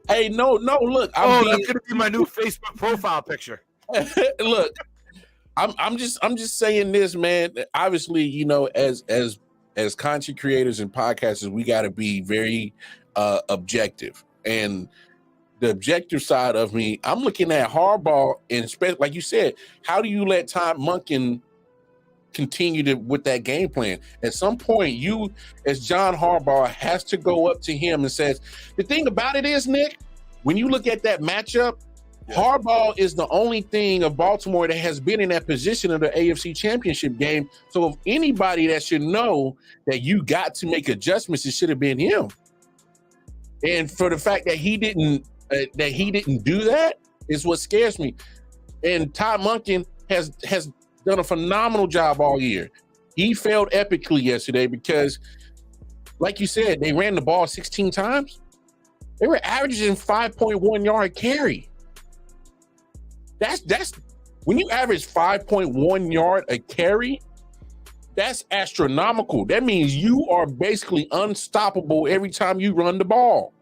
Hey, no, look. That's gonna be my new Facebook profile picture. Look, I'm just saying this, man. Obviously, you know, as content creators and podcasters, we got to be very objective. And the objective side of me, I'm looking at Harbaugh, and like you said, how do you let Todd Monken continue with that game plan? At some point, you, as John Harbaugh, has to go up to him and says, the thing about it is, Nick, when you look at that matchup, Harbaugh is the only thing of Baltimore that has been in that position of the AFC Championship game. So if anybody that should know that you got to make adjustments, it should have been him. And for the fact that he didn't do that is what scares me. And Todd Monken has done a phenomenal job all year. He failed epically yesterday because, like you said, they ran the ball 16 times. They were averaging 5.1 yard carry. That's when you average 5.1 yard a carry, that's astronomical. That means you are basically unstoppable every time you run the ball.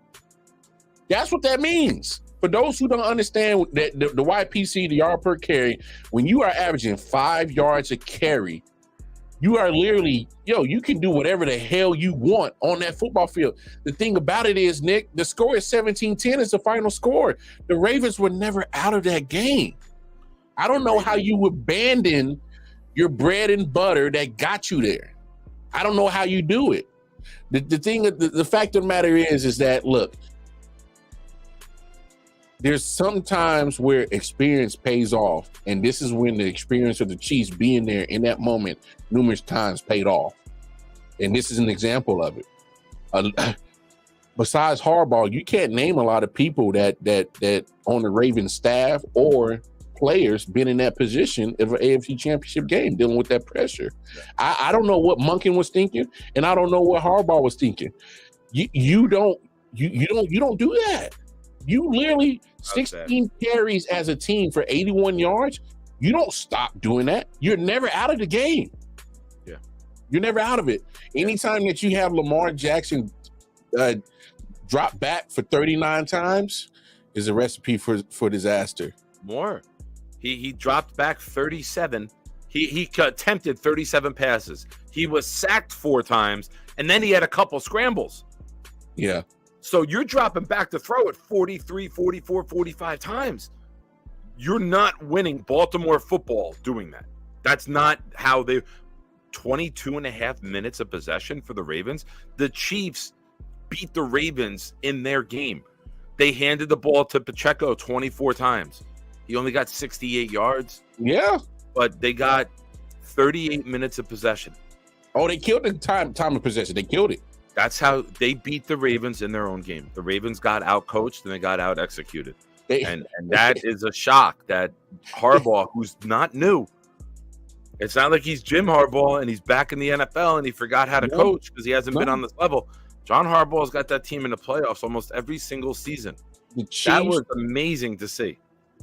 That's what that means. For those who don't understand that the YPC, the yard per carry, when you are averaging 5 yards a carry, you are literally, you can do whatever the hell you want on that football field. The thing about it is, Nick, the score is 17-10 is the final score. The Ravens were never out of that game. I don't know how you abandon your bread and butter that got you there. I don't know how you do it. The fact of the matter is that, look, there's some times where experience pays off, and this is when the experience of the Chiefs being there in that moment numerous times paid off. And this is an example of it. Besides Harbaugh, you can't name a lot of people that on the Ravens staff or players been in that position of an AFC Championship game dealing with that pressure. I don't know what Monken was thinking, and I don't know what Harbaugh was thinking. You don't do that. You literally 16 carries as a team for 81 yards. You don't stop doing that. You're never out of the game. Yeah, you're never out of it. Anytime that you have Lamar Jackson drop back for 39 times is a recipe for disaster. More. He dropped back 37. He attempted 37 passes. He was sacked 4 times, and then he had a couple scrambles. Yeah. So you're dropping back to throw it 43, 44, 45 times. You're not winning Baltimore football doing that. That's not how they 22 and a half minutes of possession for the Ravens. The Chiefs beat the Ravens in their game. They handed the ball to Pacheco 24 times. He only got 68 yards. Yeah. But they got 38 minutes of possession. Oh, they killed the time of possession. They killed it. That's how they beat the Ravens in their own game. The Ravens got out-coached and they got out-executed. And that is a shock that Harbaugh, who's not new, it's not like he's Jim Harbaugh and he's back in the NFL and he forgot how to coach because he hasn't been on this level. John Harbaugh's got that team in the playoffs almost every single season. That was amazing to see.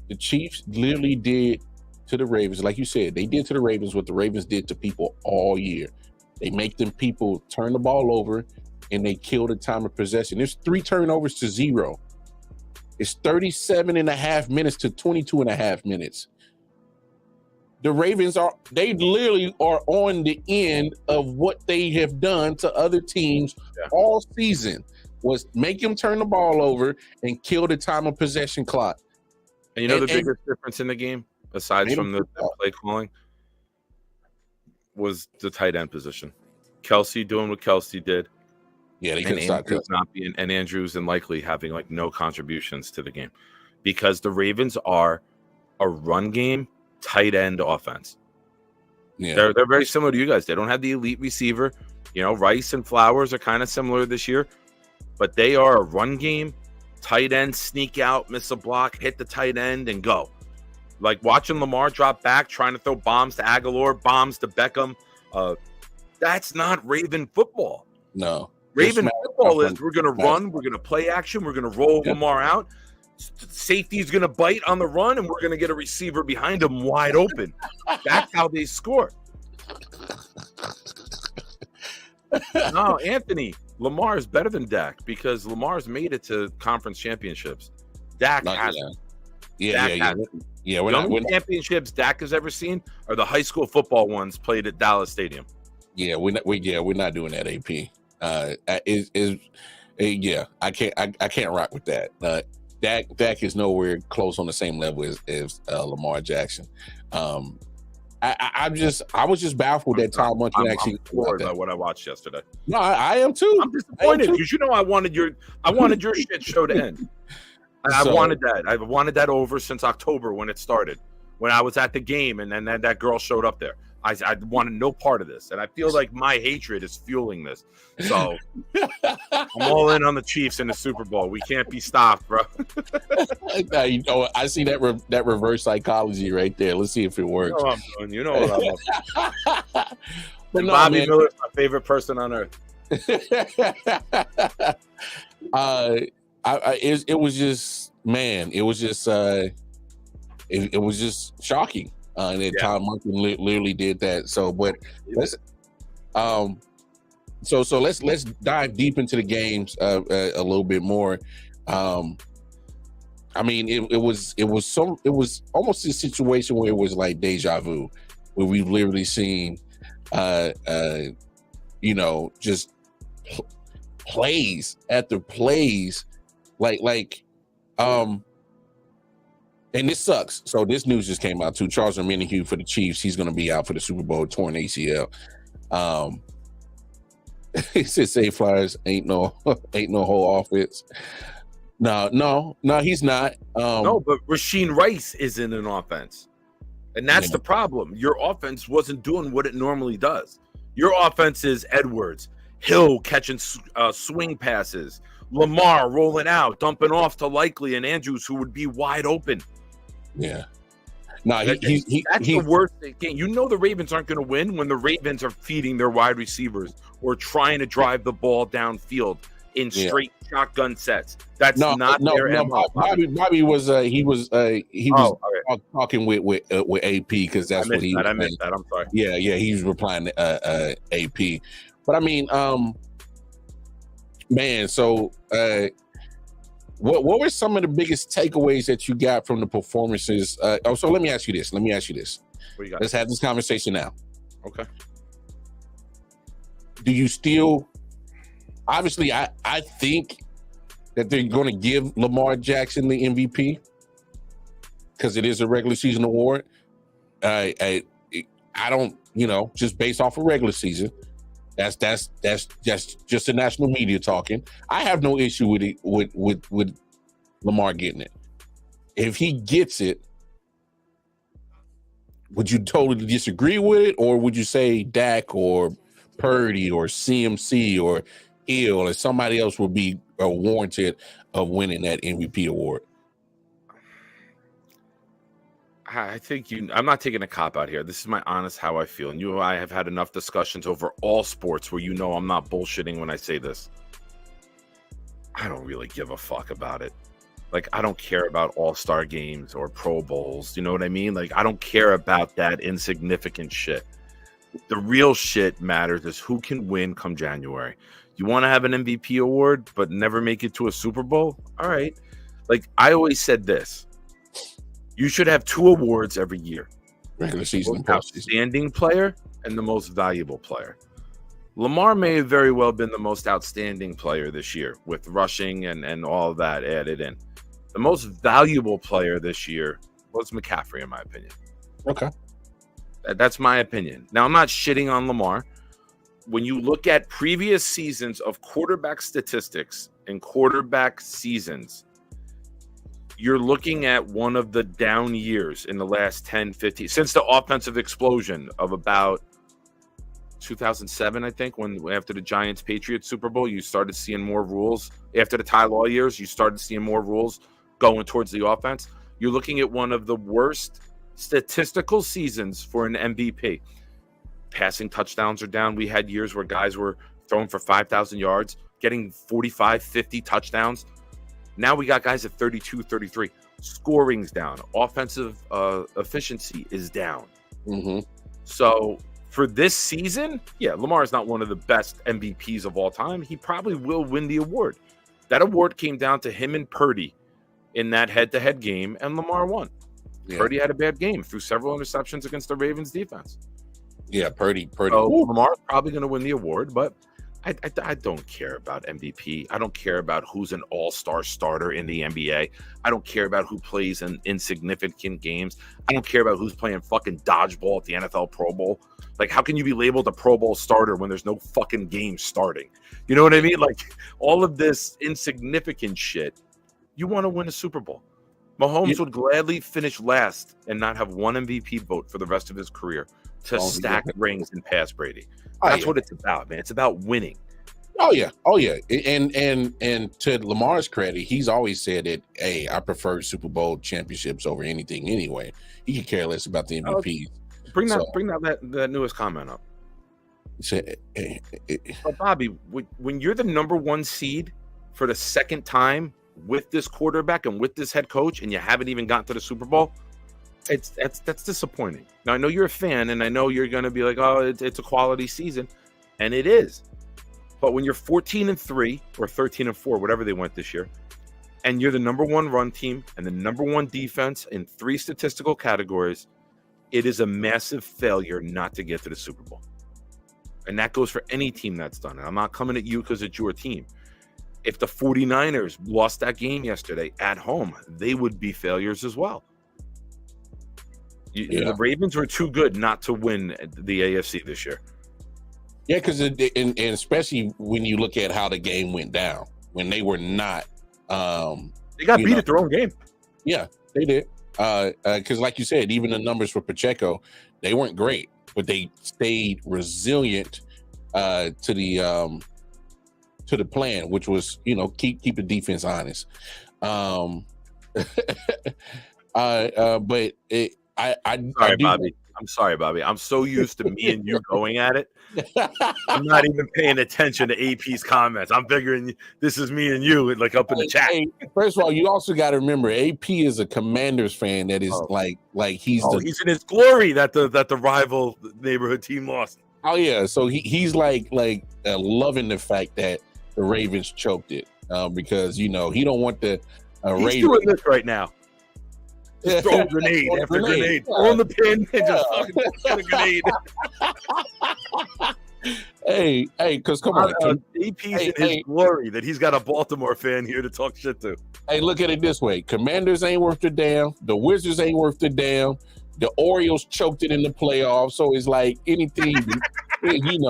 The Chiefs literally did to the Ravens, like you said, they did to the Ravens what the Ravens did to people all year. They make them people turn the ball over and they kill the time of possession. There's 3 turnovers to 0. It's 37 and a half minutes to 22 and a half minutes. The Ravens they literally are on the end of what they have done to other teams all season, was make them turn the ball over and kill the time of possession clock. And you know the biggest difference in the game, aside from the play calling, was the tight end position. Kelsey doing what Kelsey did. Yeah, they couldn't stop Andrews not being, and Andrews and likely having like no contributions to the game, because the Ravens are a run game tight end offense. Yeah, they're very similar to you guys. They don't have the elite receiver. You know, Rice and Flowers are kind of similar this year, but they are a run game. Tight end, sneak out, miss a block, hit the tight end, and go. Like watching Lamar drop back, trying to throw bombs to Aguilar, bombs to Beckham. That's not Raven football. No. Raven football is we're going to run, we're going to play action, we're going to roll Lamar out. Safety is going to bite on the run, and we're going to get a receiver behind him wide open. That's how they score. No, Anthony, Lamar is better than Dak because Lamar's made it to conference championships. Dak hasn't. Yeah. The only championships Dak has ever seen are the high school football ones played at Dallas Stadium. Yeah, we're not doing that. AP I can't rock with that. Dak is nowhere close on the same level as Lamar Jackson. I was just baffled that Todd Monken actually floored by what I watched yesterday. No, I am too. I'm disappointed because I wanted your shit show to end. I wanted that. I've wanted that over since October when it started, when I was at the game and then that girl showed up there. I wanted no part of this, and I feel like my hatred is fueling this. So I'm all in on the Chiefs in the Super Bowl. We can't be stopped, bro. I see that reverse psychology right there. Let's see if it works. You know what I'm doing. You know what I'm doing. But no, Bobby Miller's my favorite person on earth. It was just, man. It was just shocking. And then Tom Monken literally did that. So, but let's let's dive deep into the games a little bit more. I mean, it was almost a situation where it was like deja vu, where we've literally seen, just plays after plays, like And this sucks. So this news just came out too. Charles Omenihu for the Chiefs. He's going to be out for the Super Bowl, torn ACL. He said, "Say Flyers ain't no whole offense." No, he's not. No, but Rasheed Rice is in an offense, and that's the problem. Your offense wasn't doing what it normally does. Your offense is Edwards, Hill catching swing passes, Lamar rolling out, dumping off to Likely and Andrews, who would be wide open. Yeah. No, that's the worst thing. You know the Ravens aren't going to win when the Ravens are feeding their wide receivers or trying to drive the ball downfield in straight shotgun sets. That's not their MO. Bobby was talking with AP because that's what he was saying. I missed that. I'm sorry. Yeah, he was replying to AP. But I mean, man, so what were some of the biggest takeaways that you got from the performances? So let me ask you this. What you got? Let's have this conversation now. Okay. Do you still? Obviously, I think that they're going to give Lamar Jackson the MVP because it is a regular season award. I don't, just based off of regular season. That's just the national media talking. I have no issue with it with Lamar getting it. If he gets it, would you totally disagree with it, or would you say Dak or Purdy or CMC or Hill or somebody else would be warranted of winning that MVP award? I think I'm not taking a cop out here. This is my honest how I feel. And you and I have had enough discussions over all sports where I'm not bullshitting when I say this. I don't really give a fuck about it. Like, I don't care about all-star games or Pro Bowls. You know what I mean? Like, I don't care about that insignificant shit. The real shit matters is who can win come January. You want to have an MVP award but never make it to a Super Bowl? All right. Like, I always said this. You should have 2 awards every year. Regular season and outstanding player and the most valuable player. Lamar may have very well been the most outstanding player this year with rushing and all of that added in. The most valuable player this year was McCaffrey, in my opinion. Okay. That's my opinion. Now, I'm not shitting on Lamar. When you look at previous seasons of quarterback statistics and quarterback seasons, you're looking at one of the down years in the last 10, 15, since the offensive explosion of about 2007, I think, when after the Giants-Patriots Super Bowl, you started seeing more rules. After the Ty Law years, you started seeing more rules going towards the offense. You're looking at one of the worst statistical seasons for an MVP. Passing touchdowns are down. We had years where guys were throwing for 5,000 yards, getting 45, 50 touchdowns. Now we got guys at 32, 33. Scoring's down. Offensive efficiency is down. Mm-hmm. So for this season, Lamar is not one of the best MVPs of all time. He probably will win the award. That award came down to him and Purdy in that head-to-head game, and Lamar won. Yeah. Purdy had a bad game, threw several interceptions against the Ravens defense. Yeah, Purdy. So Lamar's probably going to win the award, but I don't care about MVP. I don't care about who's an all-star starter in the NBA. I don't care about who plays in insignificant games. I don't care about who's playing fucking dodgeball at the NFL Pro Bowl. Like, how can you be labeled a Pro Bowl starter when there's no fucking game starting? You know what I mean? Like, all of this insignificant shit. You want to win a Super Bowl. Mahomes would gladly finish last and not have one MVP vote for the rest of his career to stack rings and pass Brady. That's what it's about, man. It's about winning. Oh yeah. And to Lamar's credit, he's always said that, hey, I prefer Super Bowl championships over anything anyway. He could care less about the MVPs. Bring that newest comment up. Bobby, when you're the number 1 seed for the second time with this quarterback and with this head coach, and you haven't even gotten to the Super Bowl, that's disappointing. Now, I know you're a fan, and I know you're going to be like, oh, it's a quality season, and it is. But when you're 14-3 or 13-4, whatever they went this year, and you're the number 1 run team and the number 1 defense in 3 statistical categories, it is a massive failure not to get to the Super Bowl. And that goes for any team that's done it. I'm not coming at you because it's your team. If the 49ers lost that game yesterday at home, they would be failures as well. The Ravens were too good not to win the AFC this year. Yeah, because and especially when you look at how the game went down, when they were not. They got beat at their own game. Yeah, they did. Because like you said, even the numbers for Pacheco, they weren't great, but they stayed resilient to the plan, which was, keep the defense honest. But I'm sorry, Bobby. I'm so used to me and you going at it. I'm not even paying attention to AP's comments. I'm figuring this is me and you, like up in the chat. Hey, first of all, you also got to remember, AP is a Commanders fan that is like he's in his glory that the rival neighborhood team lost. Oh yeah, so he's like loving the fact that the Ravens choked it because he don't want the Ravens. He's doing this right now. Just throw grenade after grenade. Throw on the pin and just fucking throw a grenade. Hey, because come on. AP's in his glory that he's got a Baltimore fan here to talk shit to. Hey, look at it this way. Commanders ain't worth the damn. The Wizards ain't worth the damn. The Orioles choked it in the playoffs. So it's like anything, It's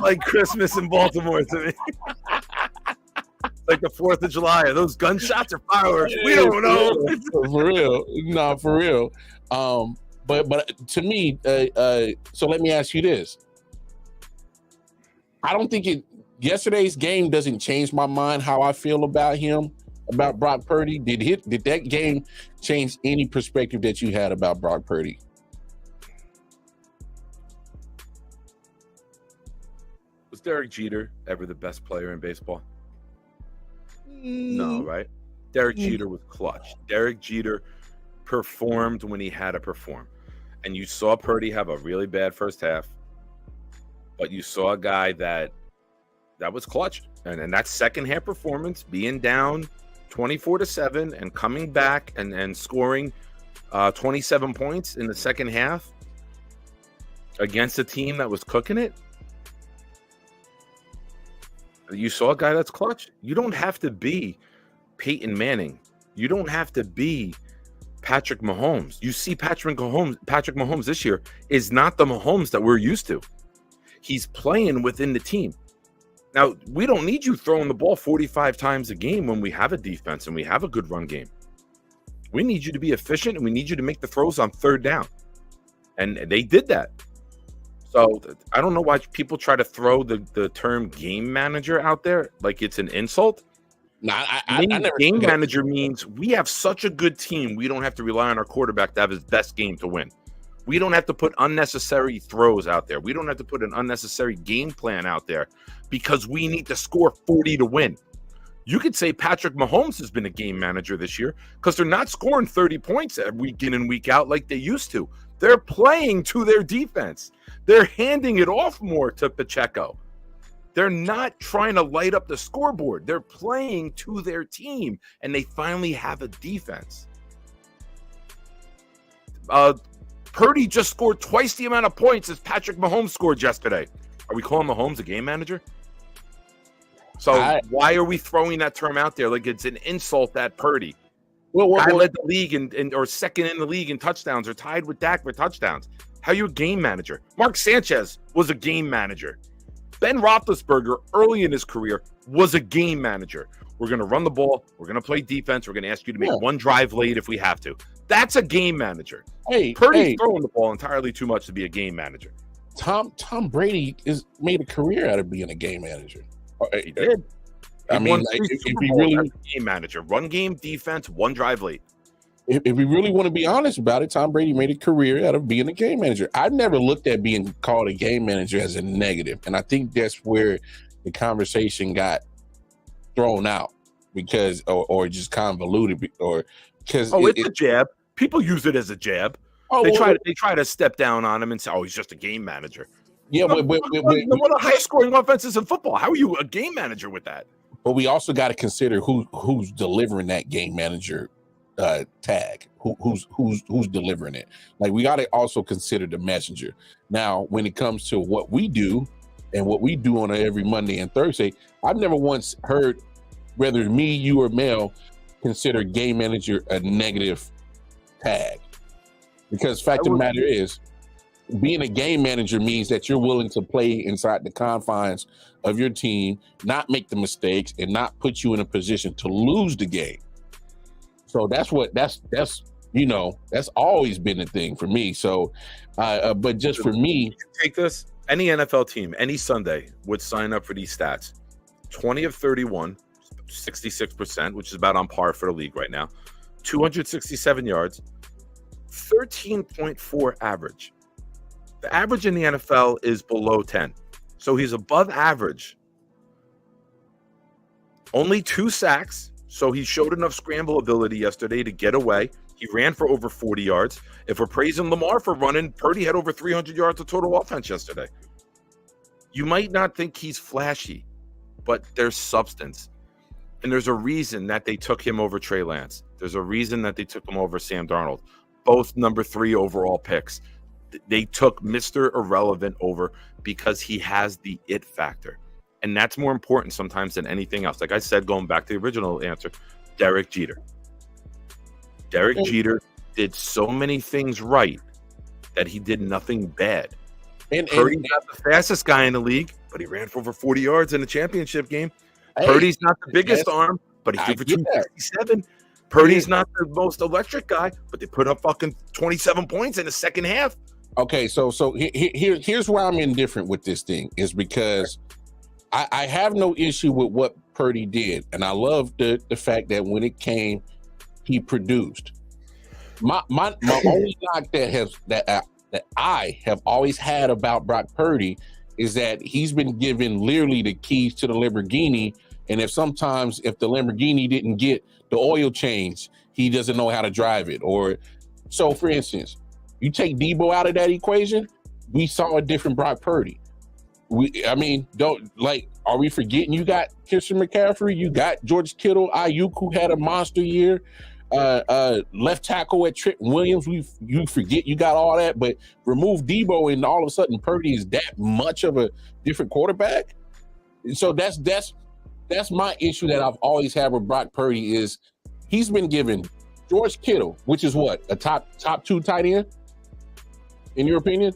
like Christmas in Baltimore to me. Like the 4th of July. Are those gunshots or fireworks? We don't know. For real. No, for real. But to me, so let me ask you this. I don't think yesterday's game doesn't change my mind how I feel about him, about Brock Purdy. Did that game change any perspective that you had about Brock Purdy? Was Derek Jeter ever the best player in baseball? No, right? Derek Jeter was clutch. Derek Jeter performed when he had to perform. And you saw Purdy have a really bad first half, but you saw a guy that was clutch. And that second half performance, being down 24-7 and coming back and scoring 27 points in the second half against a team that was cooking it. You saw a guy that's clutch. You don't have to be Peyton Manning. You don't have to be Patrick Mahomes. You see Patrick Mahomes this year is not the Mahomes that we're used to. He's playing within the team. Now, we don't need you throwing the ball 45 times a game when we have a defense and we have a good run game. We need you to be efficient and we need you to make the throws on third down. And they did that. So I don't know why people try to throw the term game manager out there like it's an insult. I never game manager means we have such a good team, we don't have to rely on our quarterback to have his best game to win. We don't have to put unnecessary throws out there. We don't have to put an unnecessary game plan out there because we need to score 40 to win. You could say Patrick Mahomes has been a game manager this year because they're not scoring 30 points week in and week out like they used to. They're playing to their defense. They're handing it off more to Pacheco. They're not trying to light up the scoreboard. They're playing to their team, and they finally have a defense. Purdy just scored twice the amount of points as Patrick Mahomes scored yesterday. Are we calling Mahomes a game manager? So why are we throwing that term out there like it's an insult at Purdy? Guy led the league or second in the league in touchdowns or tied with Dak for touchdowns. How are you a game manager? Mark Sanchez was a game manager. Ben Roethlisberger, early in his career, was a game manager. We're going to run the ball. We're going to play defense. We're going to ask you to make one drive late if we have to. That's a game manager. Purdy's throwing the ball entirely too much to be a game manager. Tom Brady made a career out of being a game manager. He did. I mean, if we really game manager, run game, defense, one drive late. If we really want to be honest about it, Tom Brady made a career out of being a game manager. I've never looked at being called a game manager as a negative, and I think that's where the conversation got thrown out because, or just convoluted, or because it's a jab. People use it as a jab. They try to step down on him and say, "Oh, he's just a game manager." Yeah, but one of the highest scoring offenses in football. How are you a game manager with that? But we also got to consider who's delivering that game manager tag. Who's delivering it? Like, we got to also consider the messenger. Now, when it comes to what we do and what we do on every Monday and Thursday, I've never once heard, whether me, you, or Mel, consider game manager a negative tag. Because fact of the matter is, being a game manager means that you're willing to play inside the confines of your team, not make the mistakes, and not put you in a position to lose the game. So that's always been a thing for me. So, but just for me, take this. Any NFL team, any Sunday would sign up for these stats: 20 of 31, 66%, which is about on par for the league right now. 267 yards, 13.4 average. The average in the NFL is below 10. So he's above average. Only 2 sacks. So he showed enough scramble ability yesterday to get away. He ran for over 40 yards. If we're praising Lamar for running, Purdy had over 300 yards of total offense yesterday. You might not think he's flashy, but there's substance. And there's a reason that they took him over Trey Lance. There's a reason that they took him over Sam Darnold. Both number 3 overall picks. They took Mr. Irrelevant over because he has the it factor. And that's more important sometimes than anything else. Like I said, going back to the original answer, Derek Jeter. Derek Jeter did so many things right that he did nothing bad. Purdy's not the fastest guy in the league, but he ran for over 40 yards in the championship game. Purdy's not the biggest arm, but he threw for 267. Purdy's not the most electric guy, but they put up fucking 27 points in the second half. Okay, so here's where I'm indifferent with this thing is because I have no issue with what Purdy did, and I love the fact that when it came, he produced. My only knock that I have always had about Brock Purdy is that he's been given literally the keys to the Lamborghini, and if the Lamborghini didn't get the oil change, he doesn't know how to drive it. Or so, for instance, you take Debo out of that equation, we saw a different Brock Purdy. Are we forgetting you got Christian McCaffrey, you got George Kittle, I.O.W, who had a monster year, left tackle at Trent Williams, you forget you got all that, but remove Debo and all of a sudden Purdy is that much of a different quarterback. So that's my issue that I've always had with Brock Purdy is he's been given George Kittle, which is what, a top 2 tight end, in your opinion?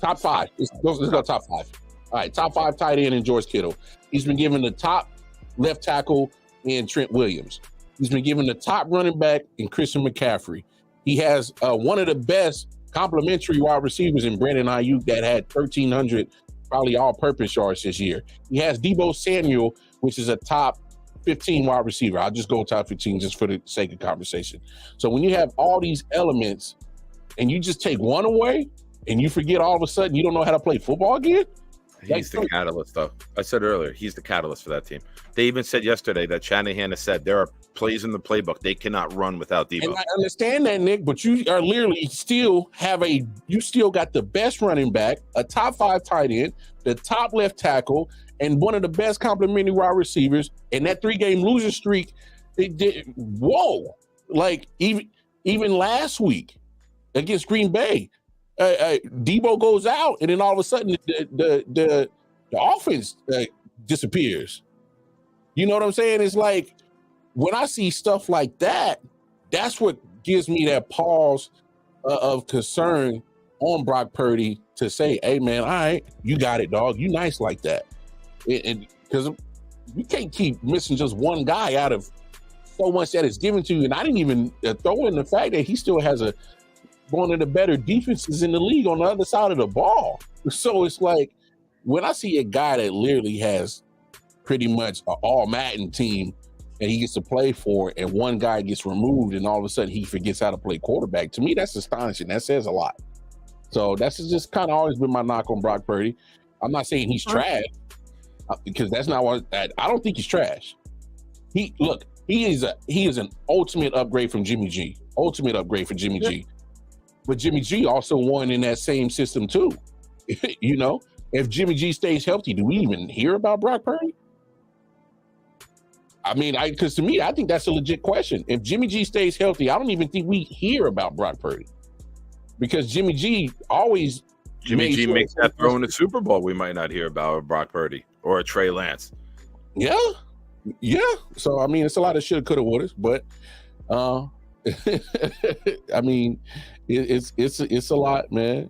Top 5. Let's go top 5. All right, top 5 tight end in George Kittle. He's been given the top left tackle in Trent Williams. He's been given the top running back in Christian McCaffrey. He has one of the best complementary wide receivers in Brandon I.O.W that had 1,300 probably all-purpose yards this year. He has Deebo Samuel, which is a top 15 wide receiver. I'll just go top 15 just for the sake of conversation. So when you have all these elements and you just take one away and you forget all of a sudden you don't know how to play football again? He's the catalyst, though. I said earlier, he's the catalyst for that team. They even said yesterday that Shanahan has said there are plays in the playbook they cannot run without Debo. And I understand that, Nick, but you are literally still got the best running back, a top 5 tight end, the top left tackle, and one of the best complementary wide receivers. And that 3-game losing streak, it did. Whoa! Like even last week against Green Bay. Debo goes out, and then all of a sudden the offense disappears. You know what I'm saying? It's like when I see stuff like that, that's what gives me that pause of concern on Brock Purdy to say, "Hey, man, all right, you got it, dog. You nice like that." And because you can't keep missing just one guy out of so much that is given to you. And I didn't even throw in the fact that he still has one of the better defenses in the league on the other side of the ball. So it's like when I see a guy that literally has pretty much an all-Madden team and he gets to play for, and one guy gets removed and all of a sudden he forgets how to play quarterback, to me that's astonishing. That says a lot. So that's just kind of always been my knock on Brock Purdy. I'm not saying he's trash because that's not what I don't think he's trash. He is an ultimate upgrade from Jimmy G. Ultimate upgrade for Jimmy G. But Jimmy G also won in that same system too. You know, if Jimmy G stays healthy, do we even hear about Brock Purdy? I mean, because to me, I think that's a legit question. If Jimmy G stays healthy, I don't even think we hear about Brock Purdy. Because Jimmy G makes that throw in the Super Bowl we might not hear about Brock Purdy or a Trey Lance. Yeah. So, I mean, it's a lot of shoulda, coulda, wouldas, but I mean, it's a lot, man.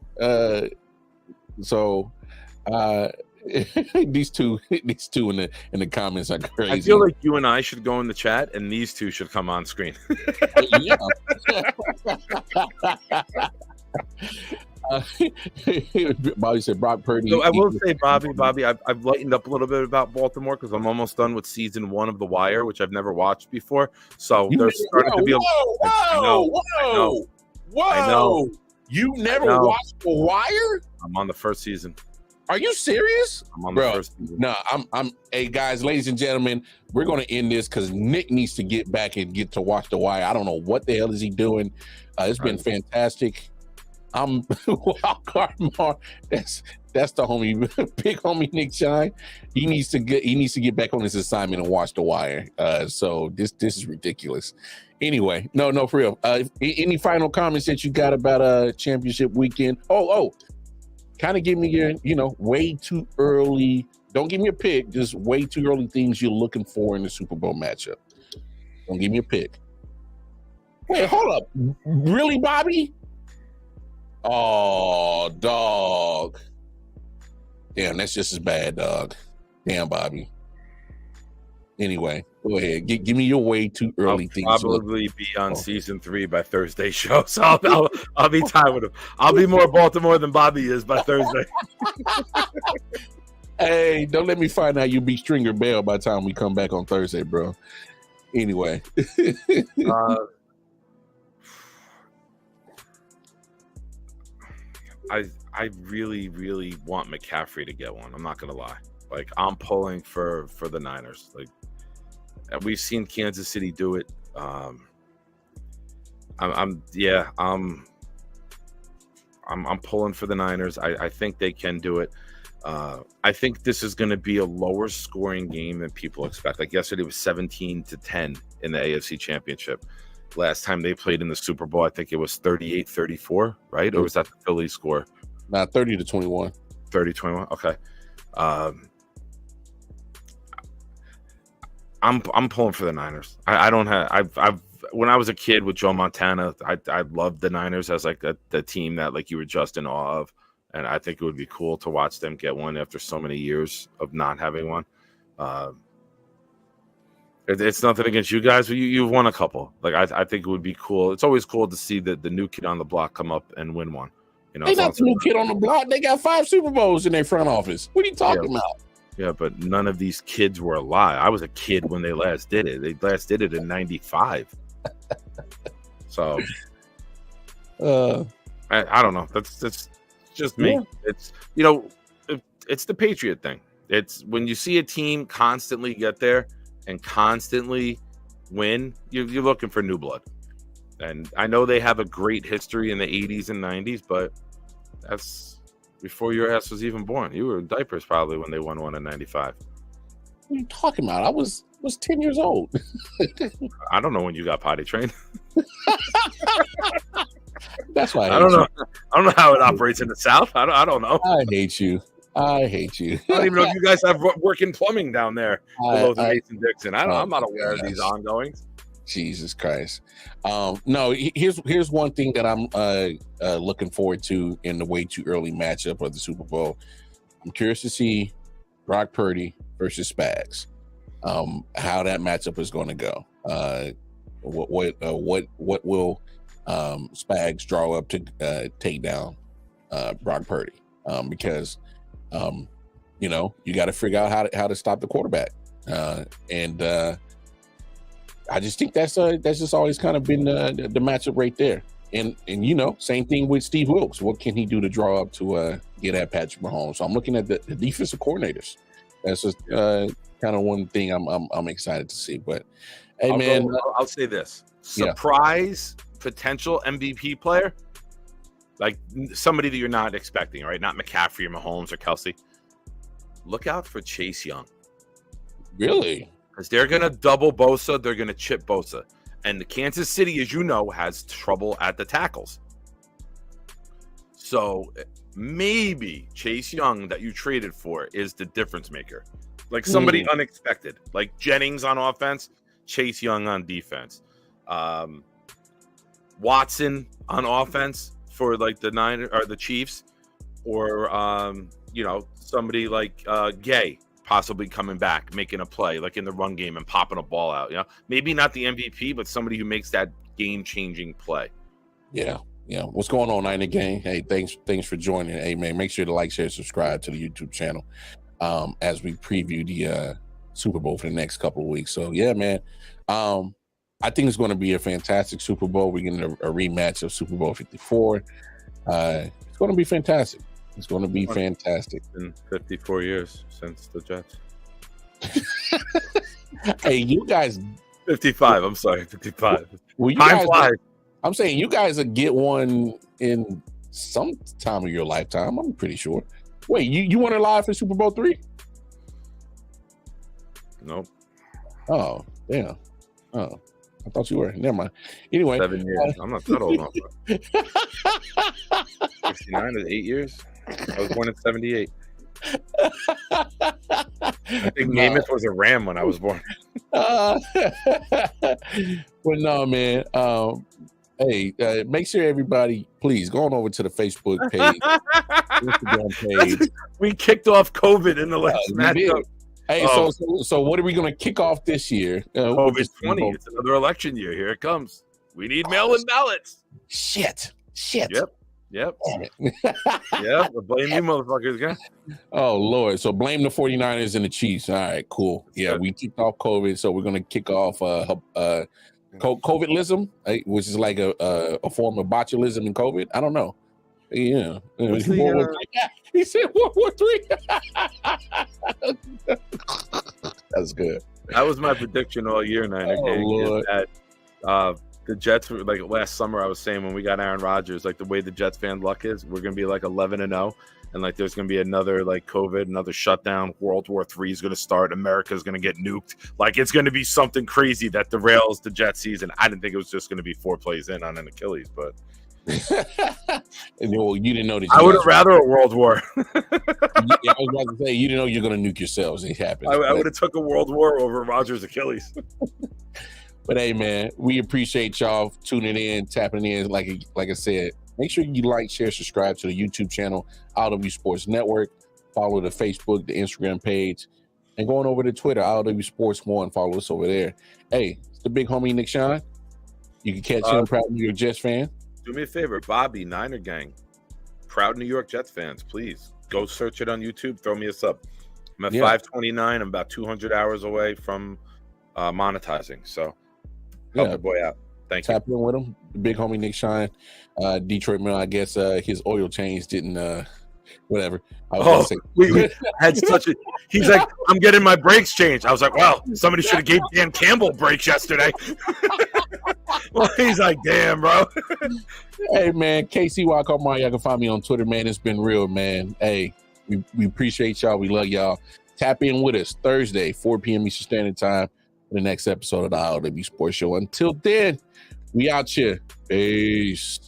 So these two in the comments are crazy. I feel like you and I should go in the chat, and these two should come on screen. Yeah. Bobby said Brock Purdy. So I will say, Bobby, I've lightened up a little bit about Baltimore because I'm almost done with season 1 of The Wire, which I've never watched before. So there's starting to be a whoa. You never watched The Wire? I'm on the first season. Are you serious? I'm on the first season. No, I'm hey guys, ladies and gentlemen, we're gonna end this because Nick needs to get back and get to watch The Wire. I don't know what the hell is he doing. It's been fantastic. I'm Wildcard Mar. That's the homie, big homie Nick Shine. He needs to get back on his assignment and watch The Wire. So this is ridiculous. Anyway, no, for real. Any final comments that you got about championship weekend? Oh, kind of give me your, way too early. Don't give me a pick. Just way too early things you're looking for in the Super Bowl matchup. Don't give me a pick. Wait, hold up. Really, Bobby? Oh, dog. Damn, that's just as bad, dog. Damn, Bobby. Anyway, go ahead. Give me your way too early things. I'll probably be on season 3 by Thursday show, so I'll be tied with him. I'll be more Baltimore than Bobby is by Thursday. Hey, don't let me find out you beat Stringer Bell by the time we come back on Thursday, bro. Anyway. I really, really want McCaffrey to get one. I'm not gonna lie. Like, I'm pulling for the Niners. Like, we've seen Kansas City do it. I'm pulling for the Niners. I think they can do it. I think this is going to be a lower scoring game than people expect. Like yesterday was 17-10 in the AFC Championship. Last time they played in the Super Bowl, I think it was 38-34, right? Or was that the Philly score? Nah, 30-21. 30-21. Okay. I'm pulling for the Niners. I don't have. I've when I was a kid with Joe Montana, I loved the Niners as like the team that like you were just in awe of, and I think it would be cool to watch them get one after so many years of not having one. It's nothing against you guys, but you've won a couple. Like I think it would be cool. It's always cool to see the new kid on the block come up and win one. They got the new kid on the block. They got 5 Super Bowls in their front office. What are you talking about? Yeah, but none of these kids were alive. I was a kid when they last did it. They last did it in 95. So, I don't know. That's just me. Yeah. It's the Patriot thing. It's when you see a team constantly get there and constantly win, you're looking for new blood. And I know they have a great history in the 80s and 90s, but that's before your ass was even born. You were in diapers probably when they won one in 95. What are you talking about? I was 10 years old. I don't know when you got potty trained. That's why I don't know. I don't know how it operates in the South. I don't know. I hate you. I don't even know if you guys have working plumbing down there below the Mason-Dixon. I'm not aware of these ongoings. Jesus Christ. No, here's one thing that I'm looking forward to in the way too early matchup of the Super Bowl. I'm curious to see Brock Purdy versus Spags. How that matchup is going to go. What will Spags draw up to take down Brock Purdy? Because you got to figure out how to stop the quarterback. And I just think that's just always kind of been the matchup right there. And same thing with Steve Wilkes. What can he do to draw up to get at Patrick Mahomes? So I'm looking at the defensive coordinators. That's just kind of one thing I'm excited to see. But hey, I'll say this: surprise potential MVP player, like somebody that you're not expecting, right? Not McCaffrey or Mahomes or Kelsey. Look out for Chase Young. Really? Because they're going to double Bosa. They're going to chip Bosa. And the Kansas City, as you know, has trouble at the tackles. So maybe Chase Young that you traded for is the difference maker. Like somebody unexpected. Like Jennings on offense, Chase Young on defense. Watson on offense for like the Niners or the Chiefs, or somebody like Gay possibly coming back, making a play like in the run game and popping a ball out. Maybe not the MVP, but somebody who makes that game-changing play. Yeah. What's going on, Niner Gang? Hey, thanks for joining. Hey, man, make sure to like, share, subscribe to the YouTube channel as we preview the Super Bowl for the next couple of weeks. So, yeah, man, I think it's going to be a fantastic Super Bowl. We're getting a rematch of Super Bowl 54. It's going to be fantastic. It's going to be fantastic. In 54 years since the Jets. Hey, you guys. 55. I'm sorry, 55. Well, time flies. I'm saying you guys will get one in some time of your lifetime. I'm pretty sure. Wait, you weren't alive for Super Bowl 3? Nope. Oh, yeah. Oh, I thought you were. Never mind. Anyway. 7 years. I'm not that old. 69 is 8 years. I was born in 78. I think Namath was a ram when I was born. But no, man. Hey, make sure everybody, please, go on over to the Facebook page, Instagram page. We kicked off COVID in the last matchup. Hey, so what are we going to kick off this year? COVID 20. It's another election year. Here it comes. We need mail-in ballots. Shit. Yep. Yeah, blame you motherfuckers, guys. Oh, Lord. So blame the 49ers and the Chiefs. All right, cool. Yeah, we kicked off COVID, so we're going to kick off COVIDism, which is like a form of botulism in COVID. I don't know. Yeah. He said World War III. That's good. That was my prediction all year, Niner. Lord. That, the Jets were like last summer. I was saying when we got Aaron Rodgers, like the way the Jets fan luck is, we're gonna be like 11-0, and like there's gonna be another like COVID, another shutdown. World War III is gonna start. America's gonna get nuked. Like it's gonna be something crazy that derails the Jets season. I didn't think it was just gonna be 4 plays in on an Achilles, but well, you didn't know that. I would have rather a world war. I was about to say you didn't know you're gonna nuke yourselves. It happened. I would have took a world war over Rodgers' Achilles. But hey, man, we appreciate y'all tuning in, tapping in. Like I said, make sure you like, share, subscribe to the YouTube channel, I.O.W Sports Network. Follow the Facebook, the Instagram page, and going over to Twitter, I.O.W Sports 1. Follow us over there. Hey, it's the big homie Nick Sean. You can catch him, proud New York Jets fan. Do me a favor, Bobby, Niner Gang, proud New York Jets fans, please go search it on YouTube. Throw me a sub. I'm at 529. I'm about 200 hours away from monetizing. So. Help the boy out. Thank you. Tap in with him. The big homie Nick Shine. Detroit man, I guess his oil change didn't whatever. We had such a he's like, I'm getting my brakes changed. I was like, well, somebody should have gave Dan Campbell brakes yesterday. Well, he's like, damn, bro. Hey man, KCY Kamar, y'all can find me on Twitter, man. It's been real, man. Hey, we appreciate y'all. We love y'all. Tap in with us Thursday, 4 p.m. Eastern Standard Time. The next episode of the I.O.W Sports Show. Until then, we out here. Peace.